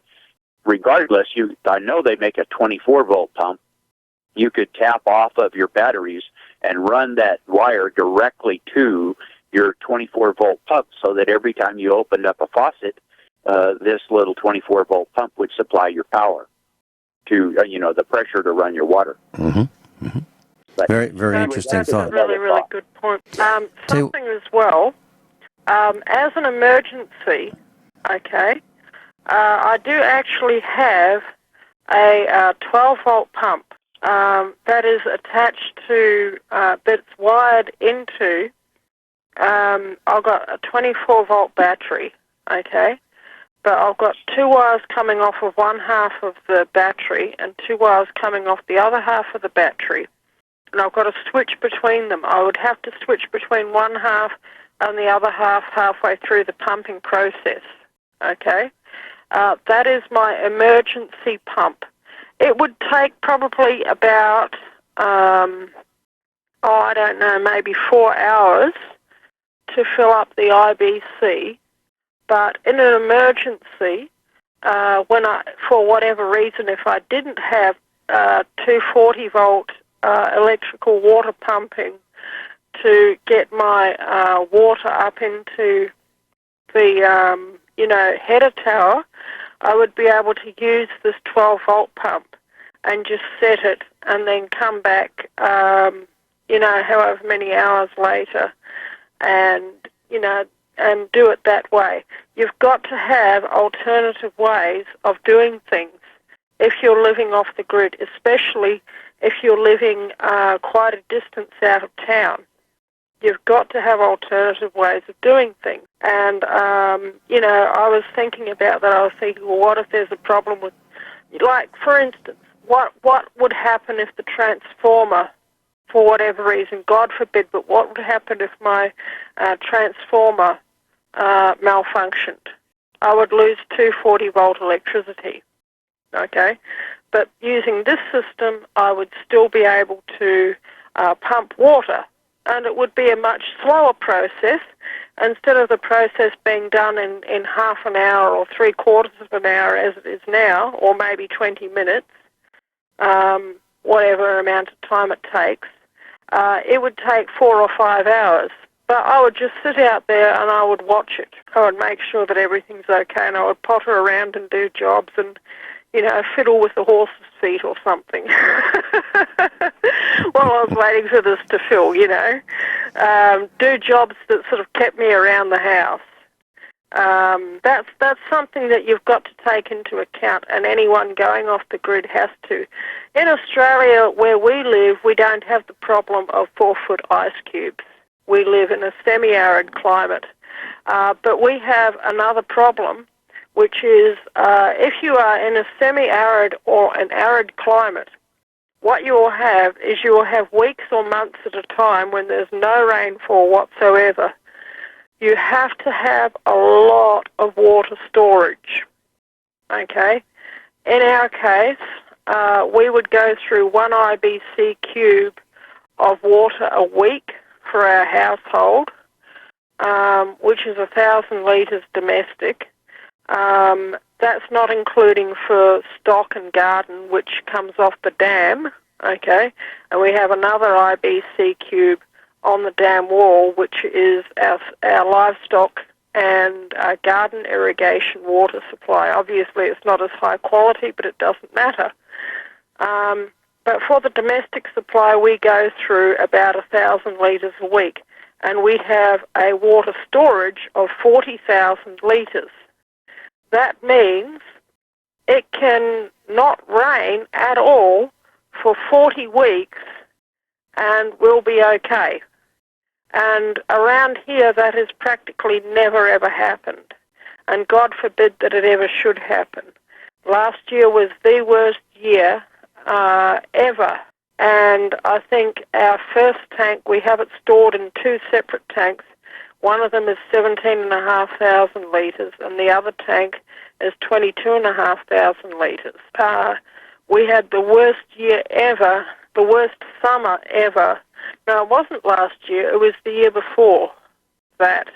regardless, I know they make a 24-volt pump. You could tap off of your batteries and run that wire directly to your 24-volt pump, so that every time you opened up a faucet, this little 24-volt pump would supply your power to, the pressure to run your water. Mm-hmm. Mm-hmm. But very, very interesting thought. That's a really, really good point. Something as well, as an emergency, okay, I do actually have a 12-volt pump that is attached to, that's wired into, I've got a 24-volt battery, okay, but I've got two wires coming off of one half of the battery and two wires coming off the other half of the battery, and I've got to switch between them. I would have to switch between one half and the other half halfway through the pumping process, okay? That is my emergency pump. It would take probably about, I don't know, maybe 4 hours to fill up the IBC, but in an emergency, for whatever reason, if I didn't have 240-volt electrical water pumping to get my water up into the, header tower, I would be able to use this 12-volt pump and just set it and then come back, however many hours later and do it that way. You've got to have alternative ways of doing things if you're living off the grid, especially if you're living quite a distance out of town. You've got to have alternative ways of doing things. And, I was thinking about that. I was thinking, well, what if there's a problem with, like, for instance, what would happen if the transformer, for whatever reason, God forbid, but what would happen if my transformer malfunctioned? I would lose 240-volt electricity, okay? But using this system, I would still be able to pump water, and it would be a much slower process. Instead of the process being done in half an hour or 3/4 of an hour as it is now, or maybe 20 minutes, whatever amount of time it takes, it would take 4 or 5 hours. But I would just sit out there and I would watch it. I would make sure that everything's okay, and I would potter around and do jobs and, fiddle with the horse's feet or something. While I was waiting for this to fill, do jobs that sort of kept me around the house. That's something that you've got to take into account, and anyone going off the grid has to. In Australia, where we live, we don't have the problem of 4-foot ice cubes. We live in a semi-arid climate. But we have another problem, which is if you are in a semi-arid or an arid climate, what you will have is you will have weeks or months at a time when there's no rainfall whatsoever. You have to have a lot of water storage, okay? In our case, we would go through 1 IBC cube of water a week for our household, which is 1,000 litres domestic. That's not including for stock and garden, which comes off the dam, okay? And we have another IBC cube on the dam wall, which is our livestock and garden irrigation water supply. Obviously, it's not as high quality, but it doesn't matter. But for the domestic supply, we go through about 1,000 litres a week, and we have a water storage of 40,000 litres. That means it can not rain at all for 40 weeks, and we'll be okay. And around here, that has practically never, ever happened. And God forbid that it ever should happen. Last year was the worst year ever. And I think our first tank, we have it stored in 2 separate tanks. One of them is 17,500 litres, and the other tank is 22,500 litres. We had the worst year ever, the worst summer ever. No, it wasn't last year, it was the year before that.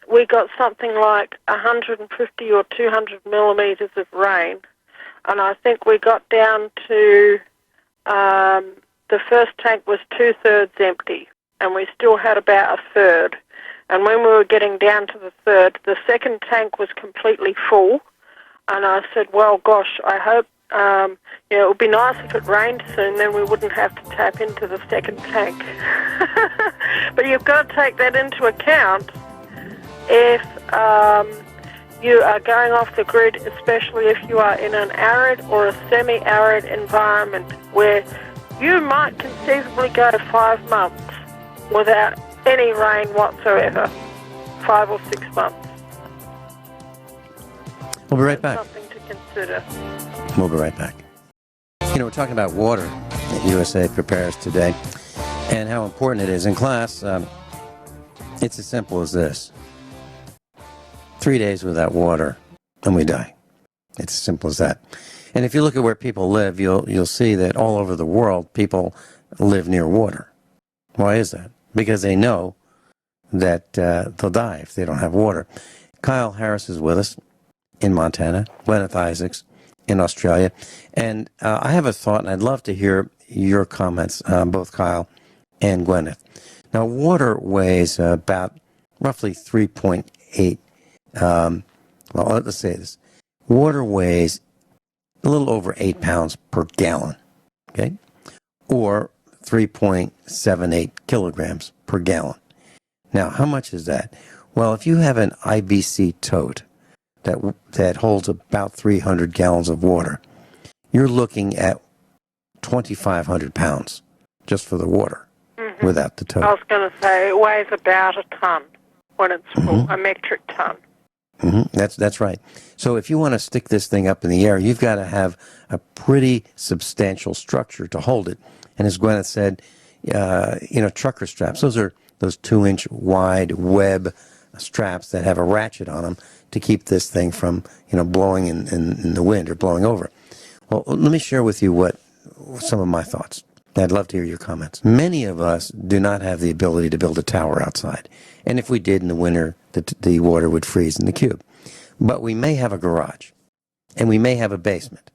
We got something like 150 or 200 millimetres of rain, and I think we got down to, the first tank was 2/3 empty, and we still had about 1/3. And when we were getting down to the third, the second tank was completely full, and I said, well, gosh, I hope it would be nice if it rained soon, then we wouldn't have to tap into the second tank. But you've got to take that into account if you are going off the grid, especially if you are in an arid or a semi-arid environment where you might conceivably go 5 months without any rain whatsoever, 5 or 6 months. We'll be right back. Something to consider. We'll be right back. We're talking about water that USA prepares today and how important it is. In class, it's as simple as this. 3 days without water and we die. It's as simple as that. And if you look at where people live, you'll see that all over the world, people live near water. Why is that? Because they know that they'll die if they don't have water. Kyle Harris is with us in Montana, Guineith Isaacs in Australia. And I have a thought, and I'd love to hear your comments, both Kyle and Guineith. Now, water weighs about roughly 3.8, well, let's say this. Water weighs a little over 8 pounds per gallon, okay? Or 3.78 kilograms per gallon. Now, how much is that? Well, if you have an IBC tote that holds about 300 gallons of water, you're looking at 2,500 pounds just for the water without the tote. I was going to say it weighs about a ton when it's full, a metric ton. That's right. So if you want to stick this thing up in the air, you've got to have a pretty substantial structure to hold it. And as Guineith said, trucker straps, those are those 2-inch wide web straps that have a ratchet on them to keep this thing from, blowing in the wind or blowing over. Well, let me share with you some of my thoughts. I'd love to hear your comments. Many of us do not have the ability to build a tower outside. And if we did in the winter, the water would freeze in the cube. But we may have a garage, and we may have a basement,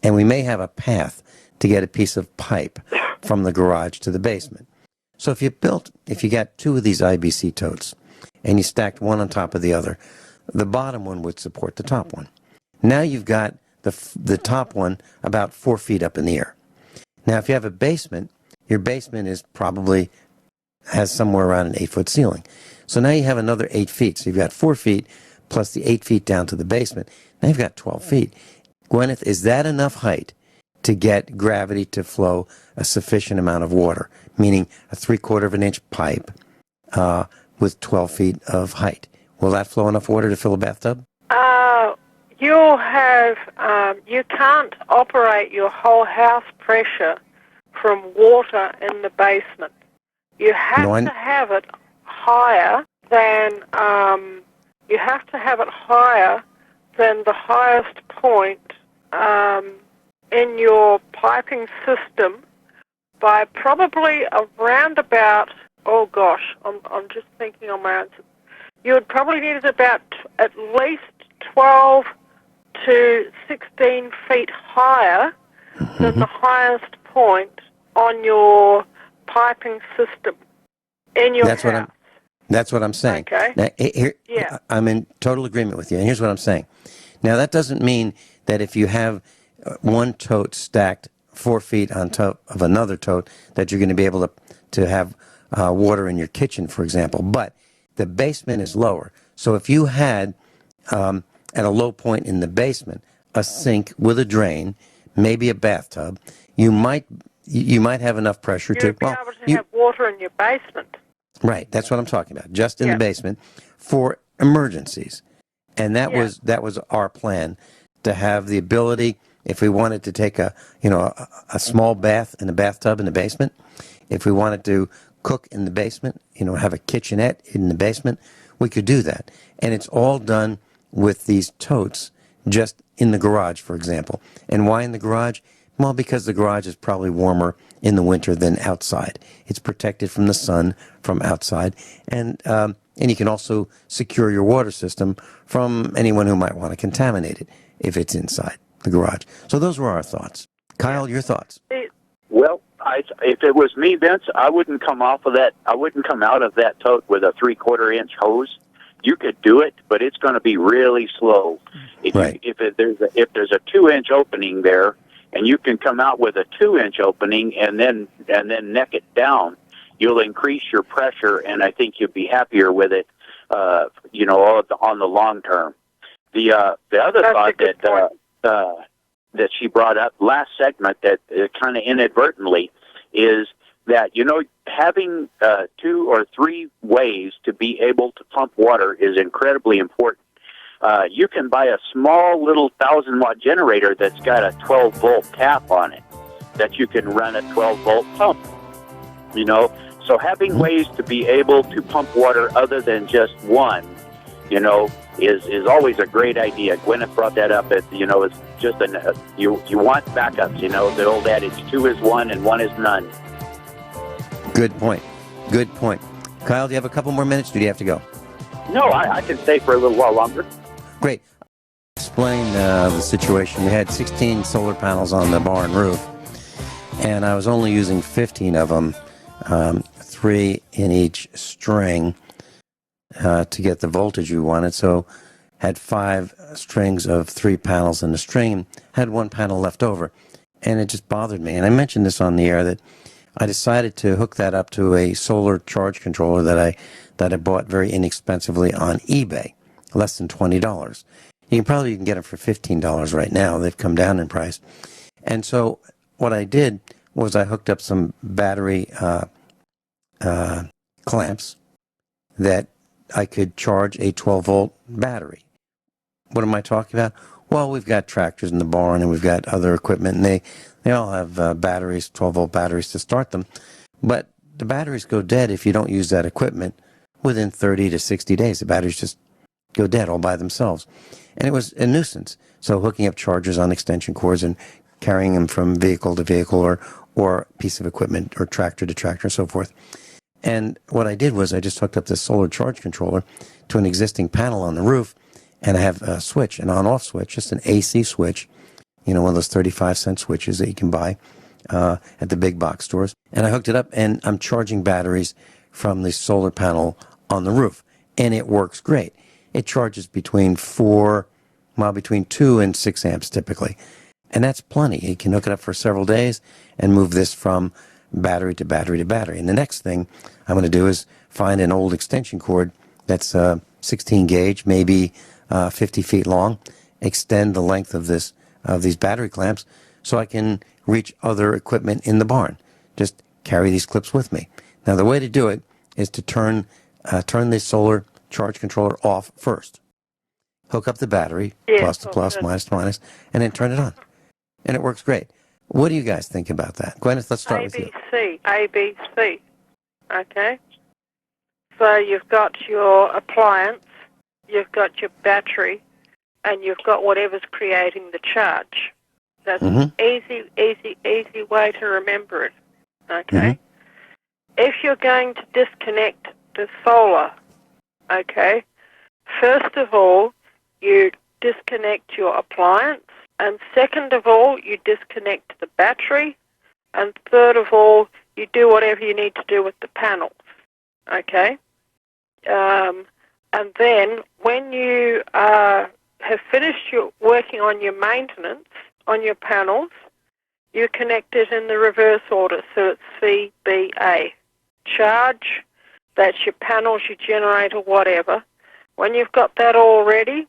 and we may have a path to get a piece of pipe from the garage to the basement. So if you got 2 of these IBC totes, and you stacked one on top of the other, the bottom one would support the top one. Now you've got the top one about 4 feet up in the air. Now, if you have a basement, your basement is probably has somewhere around an 8-foot ceiling. So now you have another 8 feet. So you've got 4 feet plus the 8 feet down to the basement. Now you've got 12 feet. Guineith, is that enough height to get gravity to flow a sufficient amount of water? Meaning a 3/4 of an inch pipe with 12 feet of height. Will that flow enough water to fill a bathtub? You'll have, you can't operate your whole house pressure from water in the basement. You have to have it higher than, the highest point in your piping system by probably around about, oh gosh, I'm just thinking on my answer. You would probably need it about at least 12 to 16 feet higher than the highest point on your piping system in your house. That's what I'm saying. Okay. Now, I'm in total agreement with you. And here's what I'm saying. Now, that doesn't mean that if you have one tote stacked 4 feet on top of another tote that you're going to be able to have water in your kitchen, for example. But the basement is lower. So if you had, at a low point in the basement, a sink with a drain, maybe a bathtub, you might have enough pressure to... You'd be able to have water in your basement. Right, that's what I'm talking about. Just in the basement for emergencies. And that was our plan, to have the ability, if we wanted to take a small bath in a bathtub in the basement, if we wanted to cook in the basement, have a kitchenette in the basement, we could do that. And it's all done with these totes just in the garage, for example. And why in the garage? Well, because the garage is probably warmer in the winter than outside. It's protected from the sun from outside. And you can also secure your water system from anyone who might want to contaminate it if it's inside the garage. So those were our thoughts. Kyle, your thoughts? Well, if it was me, Vince, I wouldn't come out of that tote with a 3/4 inch hose. You could do it, but it's going to be really slow. If there's a 2-inch opening there, and you can come out with a 2-inch opening and then neck it down, you'll increase your pressure, and I think you'll be happier with it, on the long term. The other thought that she brought up last segment that kind of inadvertently is that, having 2 or 3 ways to be able to pump water is incredibly important. You can buy a small little 1,000-watt generator that's got a 12-volt tap on it that you can run a 12-volt pump. So having ways to be able to pump water other than just one, is always a great idea. Guineith brought that up. It's just you want backups. The old adage: 2 is 1 and 1 is none. Good point. Kyle, do you have a couple more minutes, or do you have to go? No, I can stay for a little while longer. Great. Explain the situation. We had 16 solar panels on the barn roof, and I was only using 15 of them, 3 in each string, to get the voltage we wanted. So had 5 strings of 3 panels in the string, had 1 panel left over, and it just bothered me. And I mentioned this on the air that I decided to hook that up to a solar charge controller that I bought very inexpensively on eBay, less than $20. You can probably get them for $15 right now. They've come down in price. And so what I did was I hooked up some battery clamps that I could charge a 12-volt battery. What am I talking about? Well, we've got tractors in the barn and we've got other equipment, and they all have batteries, 12-volt batteries to start them. But the batteries go dead if you don't use that equipment within 30 to 60 days. The batteries just go dead all by themselves. And it was a nuisance. So hooking up chargers on extension cords and carrying them from vehicle to vehicle or piece of equipment or tractor to tractor and so forth. And what I did was I just hooked up this solar charge controller to an existing panel on the roof, and I have a switch, an on-off switch, just an AC switch, one of those 35-cent switches that you can buy at the big box stores. And I hooked it up, and I'm charging batteries from the solar panel on the roof, and it works great. It charges between 2 and 6 amps typically. And that's plenty. You can hook it up for several days and move this from battery to battery to battery. And the next thing I'm going to do is find an old extension cord that's 16 gauge, maybe 50 feet long, extend the length of these battery clamps so I can reach other equipment in the barn. Just carry these clips with me. Now, the way to do it is to turn the solar charge controller off first. Hook up the battery, plus to plus, minus to minus, and then turn it on. And it works great. What do you guys think about that? Guineith, let's start with you. ABC. Okay? So you've got your appliance, you've got your battery, and you've got whatever's creating the charge. That's an easy way to remember it. Okay? If you're going to disconnect the solar, okay, first of all, you disconnect your appliance, and second of all, you disconnect the battery, and third of all, you do whatever you need to do with the panels, okay? And then when you have finished your working on your maintenance on your panels, you connect it in the reverse order, so it's C, B, A. Charge, that's your panels, your generator, whatever. When you've got that all ready,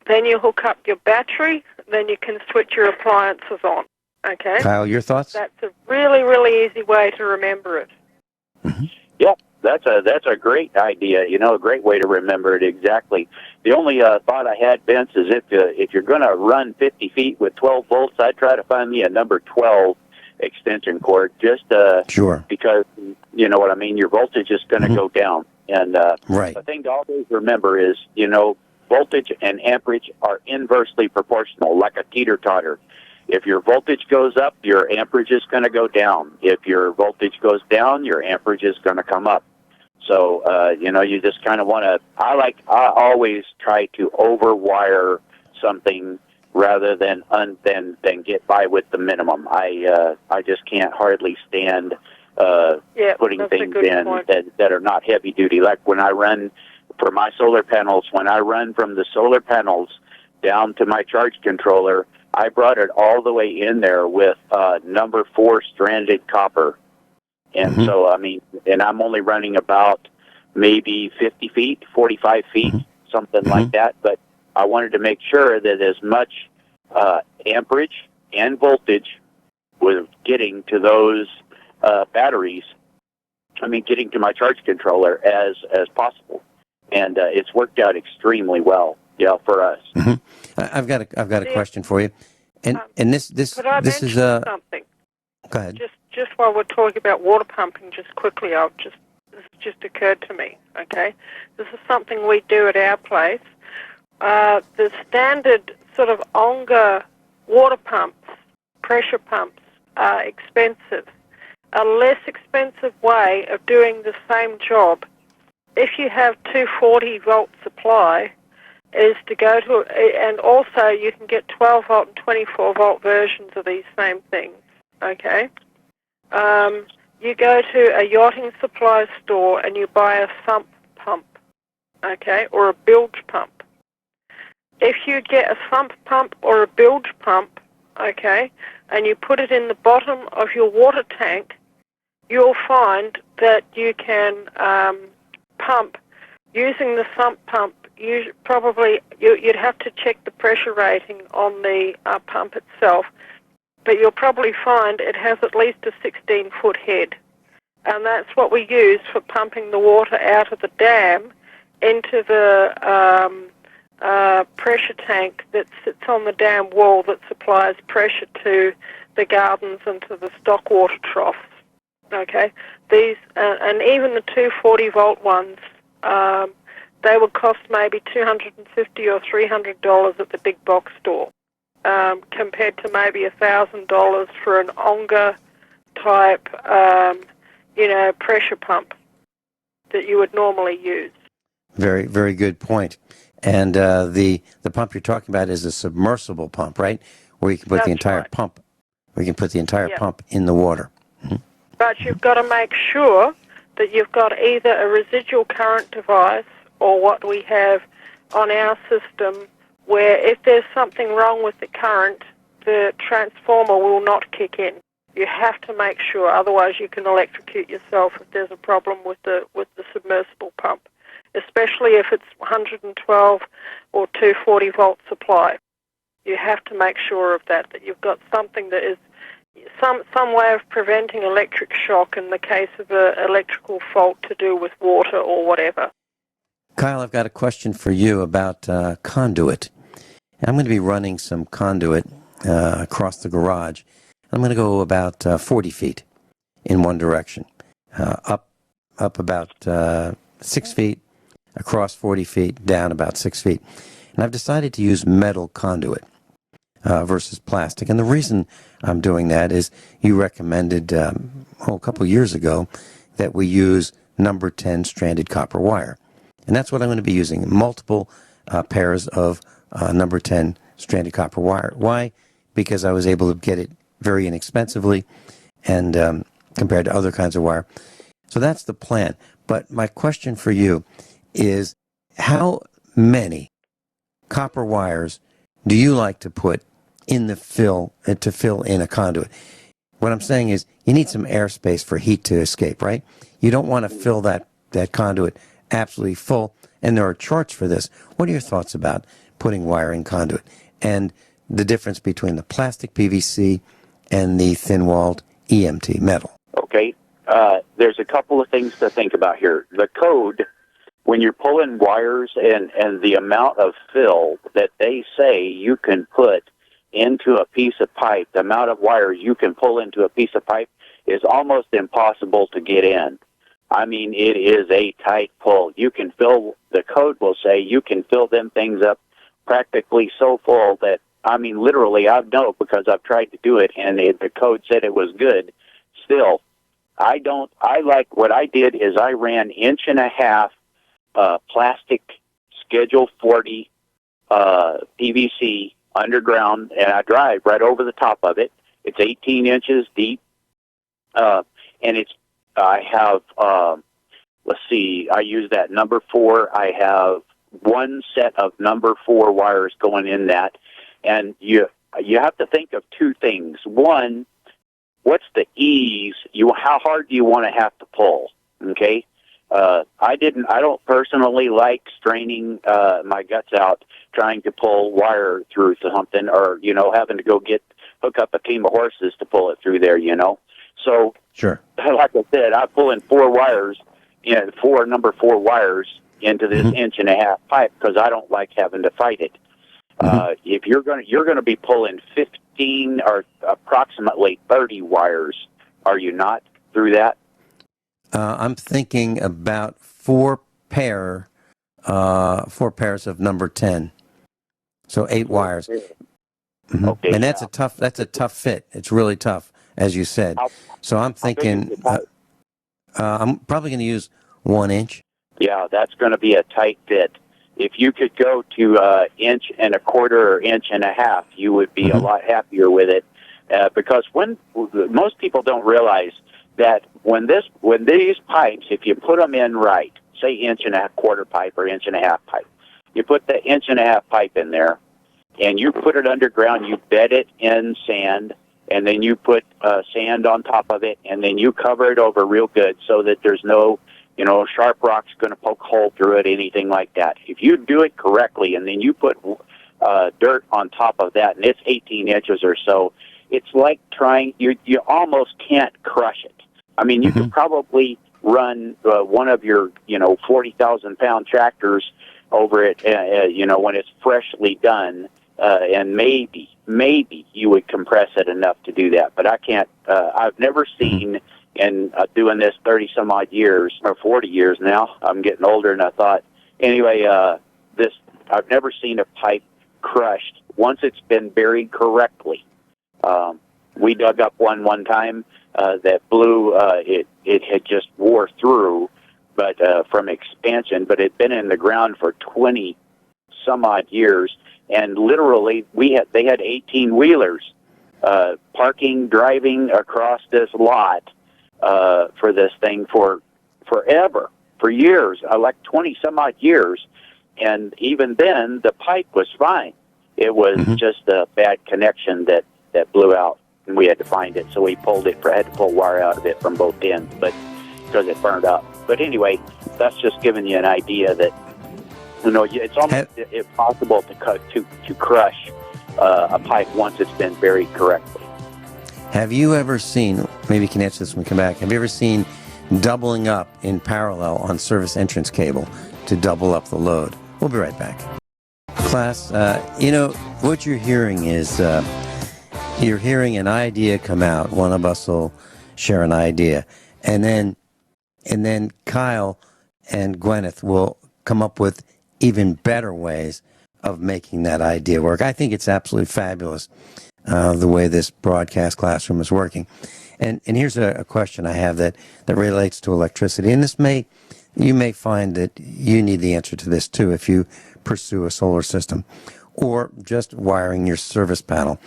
then you hook up your battery, then you can switch your appliances on, okay? Kyle, your thoughts? That's a really, really easy way to remember it. Yep, that's a great idea. You know, a great way to remember it exactly. The only thought I had, Vince, is if you're going to run 50 feet with 12 volts, I'd try to find me a number 12 extension cord, just sure, because you know what I mean. Your voltage is going to go down, and right. The thing to always remember is, you know, voltage and amperage are inversely proportional, like a teeter-totter. If your voltage goes up, your amperage is going to go down. If your voltage goes down, your amperage is going to come up. So, you know, you just kind of want to, I always try to overwire something rather than get by with the minimum. I just can't hardly stand putting things in that are not heavy duty. Like when I run for my solar panels, when I run from the solar panels down to my charge controller, I brought it all the way in there with number 4 stranded copper. And so, I mean, and I'm only running about maybe 50 feet, 45 feet, something like that. But I wanted to make sure that as much amperage and voltage was getting to those batteries, getting to my charge controller as possible. And it's worked out extremely well, for us. I've got a question for you. And this is something. Go ahead. Just while we're talking about water pumping, just quickly, this just occurred to me. Okay, this is something we do at our place. The standard sort of Onga water pumps, pressure pumps, are expensive. A less expensive way of doing the same job, if you have 240-volt supply, is to go to, and also you can get 12-volt and 24-volt versions of these same things, okay? You go to a yachting supply store and you buy a sump pump, okay, or a bilge pump. If you get a sump pump or a bilge pump, okay, and you put it in the bottom of your water tank, you'll find that you can pump using the sump pump. You'd have to check the pressure rating on the pump itself, but you'll probably find it has at least a 16-foot head. And that's what we use for pumping the water out of the dam into the pressure tank that sits on the dam wall that supplies pressure to the gardens and to the stock water troughs. Okay? These, and even the 240-volt ones, they would cost maybe $250 or $300 at the big box store, compared to maybe $1,000 for an Onga type, pressure pump that you would normally use. Very, very good point. And the pump you're talking about is a submersible pump, right? Where you can put the entire pump. Where you can put the entire pump in the water. But you've got to make sure that you've got either a residual current device or what we have on our system, where if there's something wrong with the current, the transformer will not kick in. You have to make sure, otherwise you can electrocute yourself if there's a problem with the submersible pump, especially if it's 112 or 240 volt supply. You have to make sure of that you've got something that is some way of preventing electric shock in the case of an electrical fault to do with water or whatever. Kyle, I've got a question for you about conduit. I'm going to be running some conduit across the garage. I'm going to go about 40 feet in one direction, up about 6 feet, across 40 feet, down about 6 feet. And I've decided to use metal conduit versus plastic. And the reason I'm doing that is you recommended a couple years ago that we use number 10 stranded copper wire. And that's what I'm going to be using, multiple pairs of number 10 stranded copper wire. Why? Because I was able to get it very inexpensively and compared to other kinds of wire. So that's the plan. But my question for you is, how many copper wires do you like to put in the fill in a conduit? What I'm saying is you need some airspace for heat to escape, right? You don't want to fill that conduit absolutely full, and there are charts for this. What are your thoughts about putting wire in conduit and the difference between the plastic PVC and the thin-walled EMT metal? Okay. There's a couple of things to think about here. The code, when you're pulling wires and the amount of fill that they say you can put into a piece of pipe, the amount of wires you can pull into a piece of pipe is almost impossible to get in. I mean, it is a tight pull. You can fill, the code will say you can fill them things up practically so full that, I mean, literally, I know because I've tried to do it, and the code said it was good. Still, what I did is I ran 1.5 inch plastic Schedule 40 PVC underground, and I drive right over the top of it. It's 18 inches deep, and I have, I use that number 4. I have one set of number 4 wires going in that, and you have to think of two things. One, what's the ease? How hard do you want to have to pull? Okay, I don't personally like straining my guts out trying to pull wire through something, or having to go hook up a team of horses to pull it through there. So sure, like I said, I pull in 4 wires, number 4 wires into this 1.5 inch pipe because I don't like having to fight it. If you're going to be pulling 15 or approximately 30 wires, are you not through that? I'm thinking about 4 pairs of number 10, so 8 wires. Okay, and that's a tough fit. It's really tough, as you said. So I'm thinking I'm probably going to use 1 inch. Yeah, that's going to be a tight fit. If you could go to 1.25 inches or 1.5 inches, you would be a lot happier with it. Because most people don't realize that when these pipes, if you put them in right, say 1.25 inch pipe or 1.5 inch pipe, you put the 1.5 inch pipe in there, and you put it underground, you bed it in sand, and then you put sand on top of it, and then you cover it over real good so that there's no sharp rocks going to poke a hole through it, anything like that. If you do it correctly, and then you put dirt on top of that, and it's 18 inches or so, it's like you almost can't crush it. I mean, you could probably run one of your 40,000-pound tractors over it, when it's freshly done, and maybe you would compress it enough to do that. But I can't. I've never seen. And doing this 30-some-odd years, or 40 years now, I'm getting older, and I thought, anyway, I've never seen a pipe crushed once it's been buried correctly. We dug up one time that blew, it had just wore through, but from expansion, but it had been in the ground for 20-some-odd years, and literally they had 18-wheelers driving across this lot for this thing for years, like 20-some-odd years, and even then the pipe was fine. It was just a bad connection that that blew out, and we had to find it. So we had to pull wire out of it from both ends, but because it burned up. But anyway, that's just giving you an idea that, it's almost impossible to crush a pipe once it's been buried correctly. Have you ever seen, maybe you can answer this when we come back, have you ever seen doubling up in parallel on service entrance cable to double up the load? We'll be right back. Class, what you're hearing is you're hearing an idea come out. One of us will share an idea, and then Kyle and Guineith will come up with even better ways of making that idea work. I think it's absolutely fabulous the way this broadcast classroom is working. And here's a question I have that relates to electricity. And you may find that you need the answer to this too if you pursue a solar system or just wiring your service panel.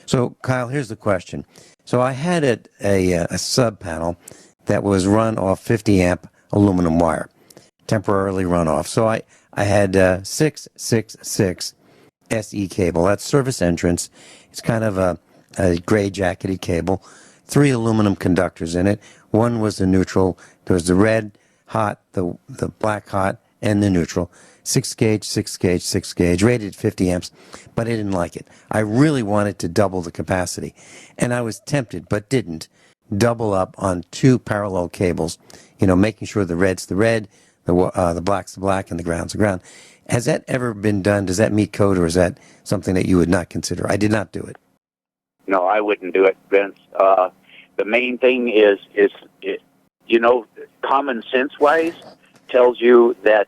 So, Kyle, here's the question. So I had a sub panel that was run off 50 amp aluminum wire, temporarily run off. So I had 666 SE cable. That's service entrance. It's kind of a gray jacketed cable. 3 aluminum conductors in it. One was the neutral. There was the red hot, the black hot, and the neutral. 6 gauge, rated 50 amps, but I didn't like it. I really wanted to double the capacity, and I was tempted, but didn't, double up on 2 parallel cables, making sure the red's the red, the black's the black, and the ground's the ground. Has that ever been done? Does that meet code, or is that something that you would not consider? I did not do it. No, I wouldn't do it, Vince. The main thing is common sense-wise tells you that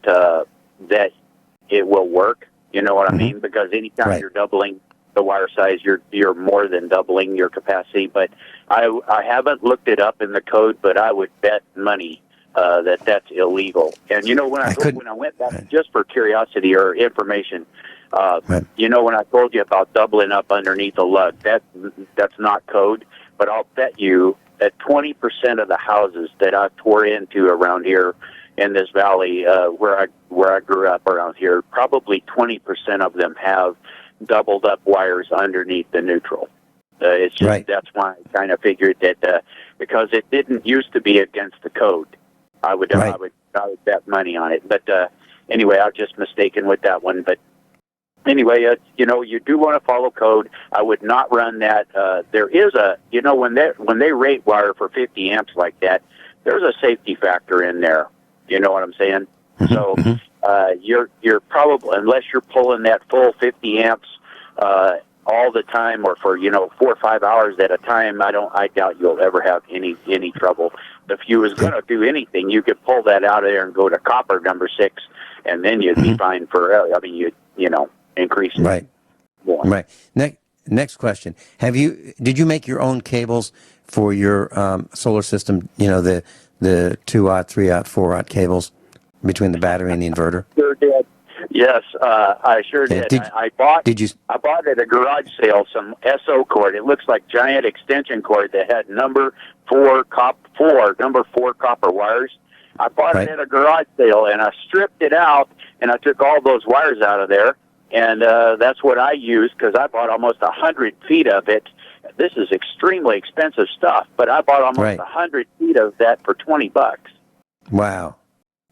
it will work. You know what I mean? Because anytime you're doubling the wire size, you're more than doubling your capacity. But I haven't looked it up in the code, but I would bet money that's illegal. And when I went back, just for curiosity or information, when I told you about doubling up underneath a lug, that's not code. But I'll bet you that 20% of the houses that I've tore into around here in this valley, where I grew up around here, probably 20% of them have doubled up wires underneath the neutral. It's just that's why I kind of figured that because it didn't used to be against the code, I would bet money on it. But anyway, I was just mistaken with that one. But anyway, you do want to follow code. I would not run that. There is when they rate wire for 50 amps like that, there's a safety factor in there. You know what I'm saying? So you're probably, unless you're pulling that full 50 amps all the time, or for 4 or 5 hours at a time, I doubt you'll ever have any trouble. If you was going to do anything, you could pull that out of there and go to copper number 6, and then you'd be fine for. Increase it. Right. More. Right. Next question. Did you make your own cables for your solar system? The 2-aught, 3-aught, 4-aught cables between the battery and the inverter? Sure did. Yes, I sure did. I bought at a garage sale some SO cord. It looks like giant extension cord that had number 4 copper wires. I bought it at a garage sale, and I stripped it out, and I took all those wires out of there, and that's what I used, because I bought almost 100 feet of it. This is extremely expensive stuff, but I bought almost 100 feet of that for $20. Wow.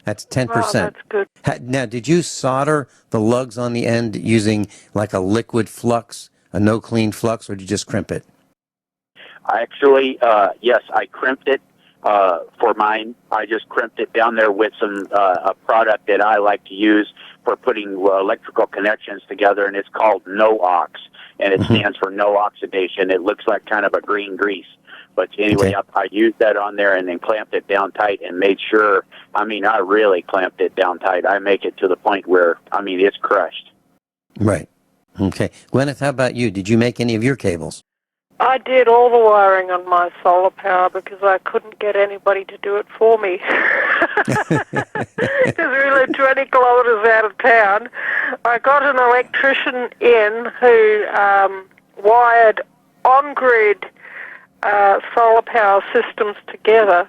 That's 10%. Wow, that's good. Now, did you solder the lugs on the end using like a liquid flux, a no-clean flux, or did you just crimp it? Actually, yes, I crimped it for mine. I just crimped it down there with some a product that I like to use for putting electrical connections together, and it's called No-Ox, and it stands for no oxidation. It looks like kind of a green grease. But anyway, I used that on there and then clamped it down tight and made sure, I really clamped it down tight. I make it to the point where, it's crushed. Right. Okay. Guineith, how about you? Did you make any of your cables? I did all the wiring on my solar power because I couldn't get anybody to do it for me. Because we live 20 kilometres out of town. I got an electrician in who wired on-grid solar power systems together,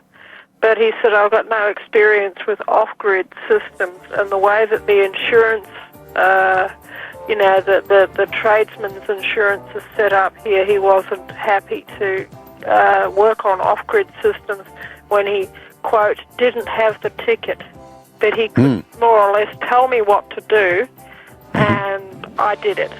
but he said, I've got no experience with off-grid systems, and the way that the insurance the tradesman's insurance is set up here, he wasn't happy to work on off-grid systems when he, quote, didn't have the ticket. But he could more or less tell me what to do, and I did it.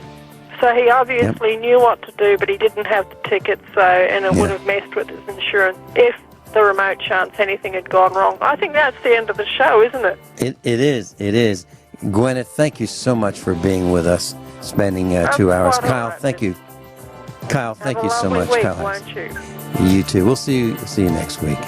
So he obviously knew what to do, but he didn't have the ticket, and it would have messed with his insurance if the remote chance anything had gone wrong. I think that's the end of the show, isn't it? It is. Guineith, thank you so much for being with us, spending 2 hours. Kyle, thank you. Kyle, thank you so much. Week, Kyle, won't you? You too. We'll see you next week.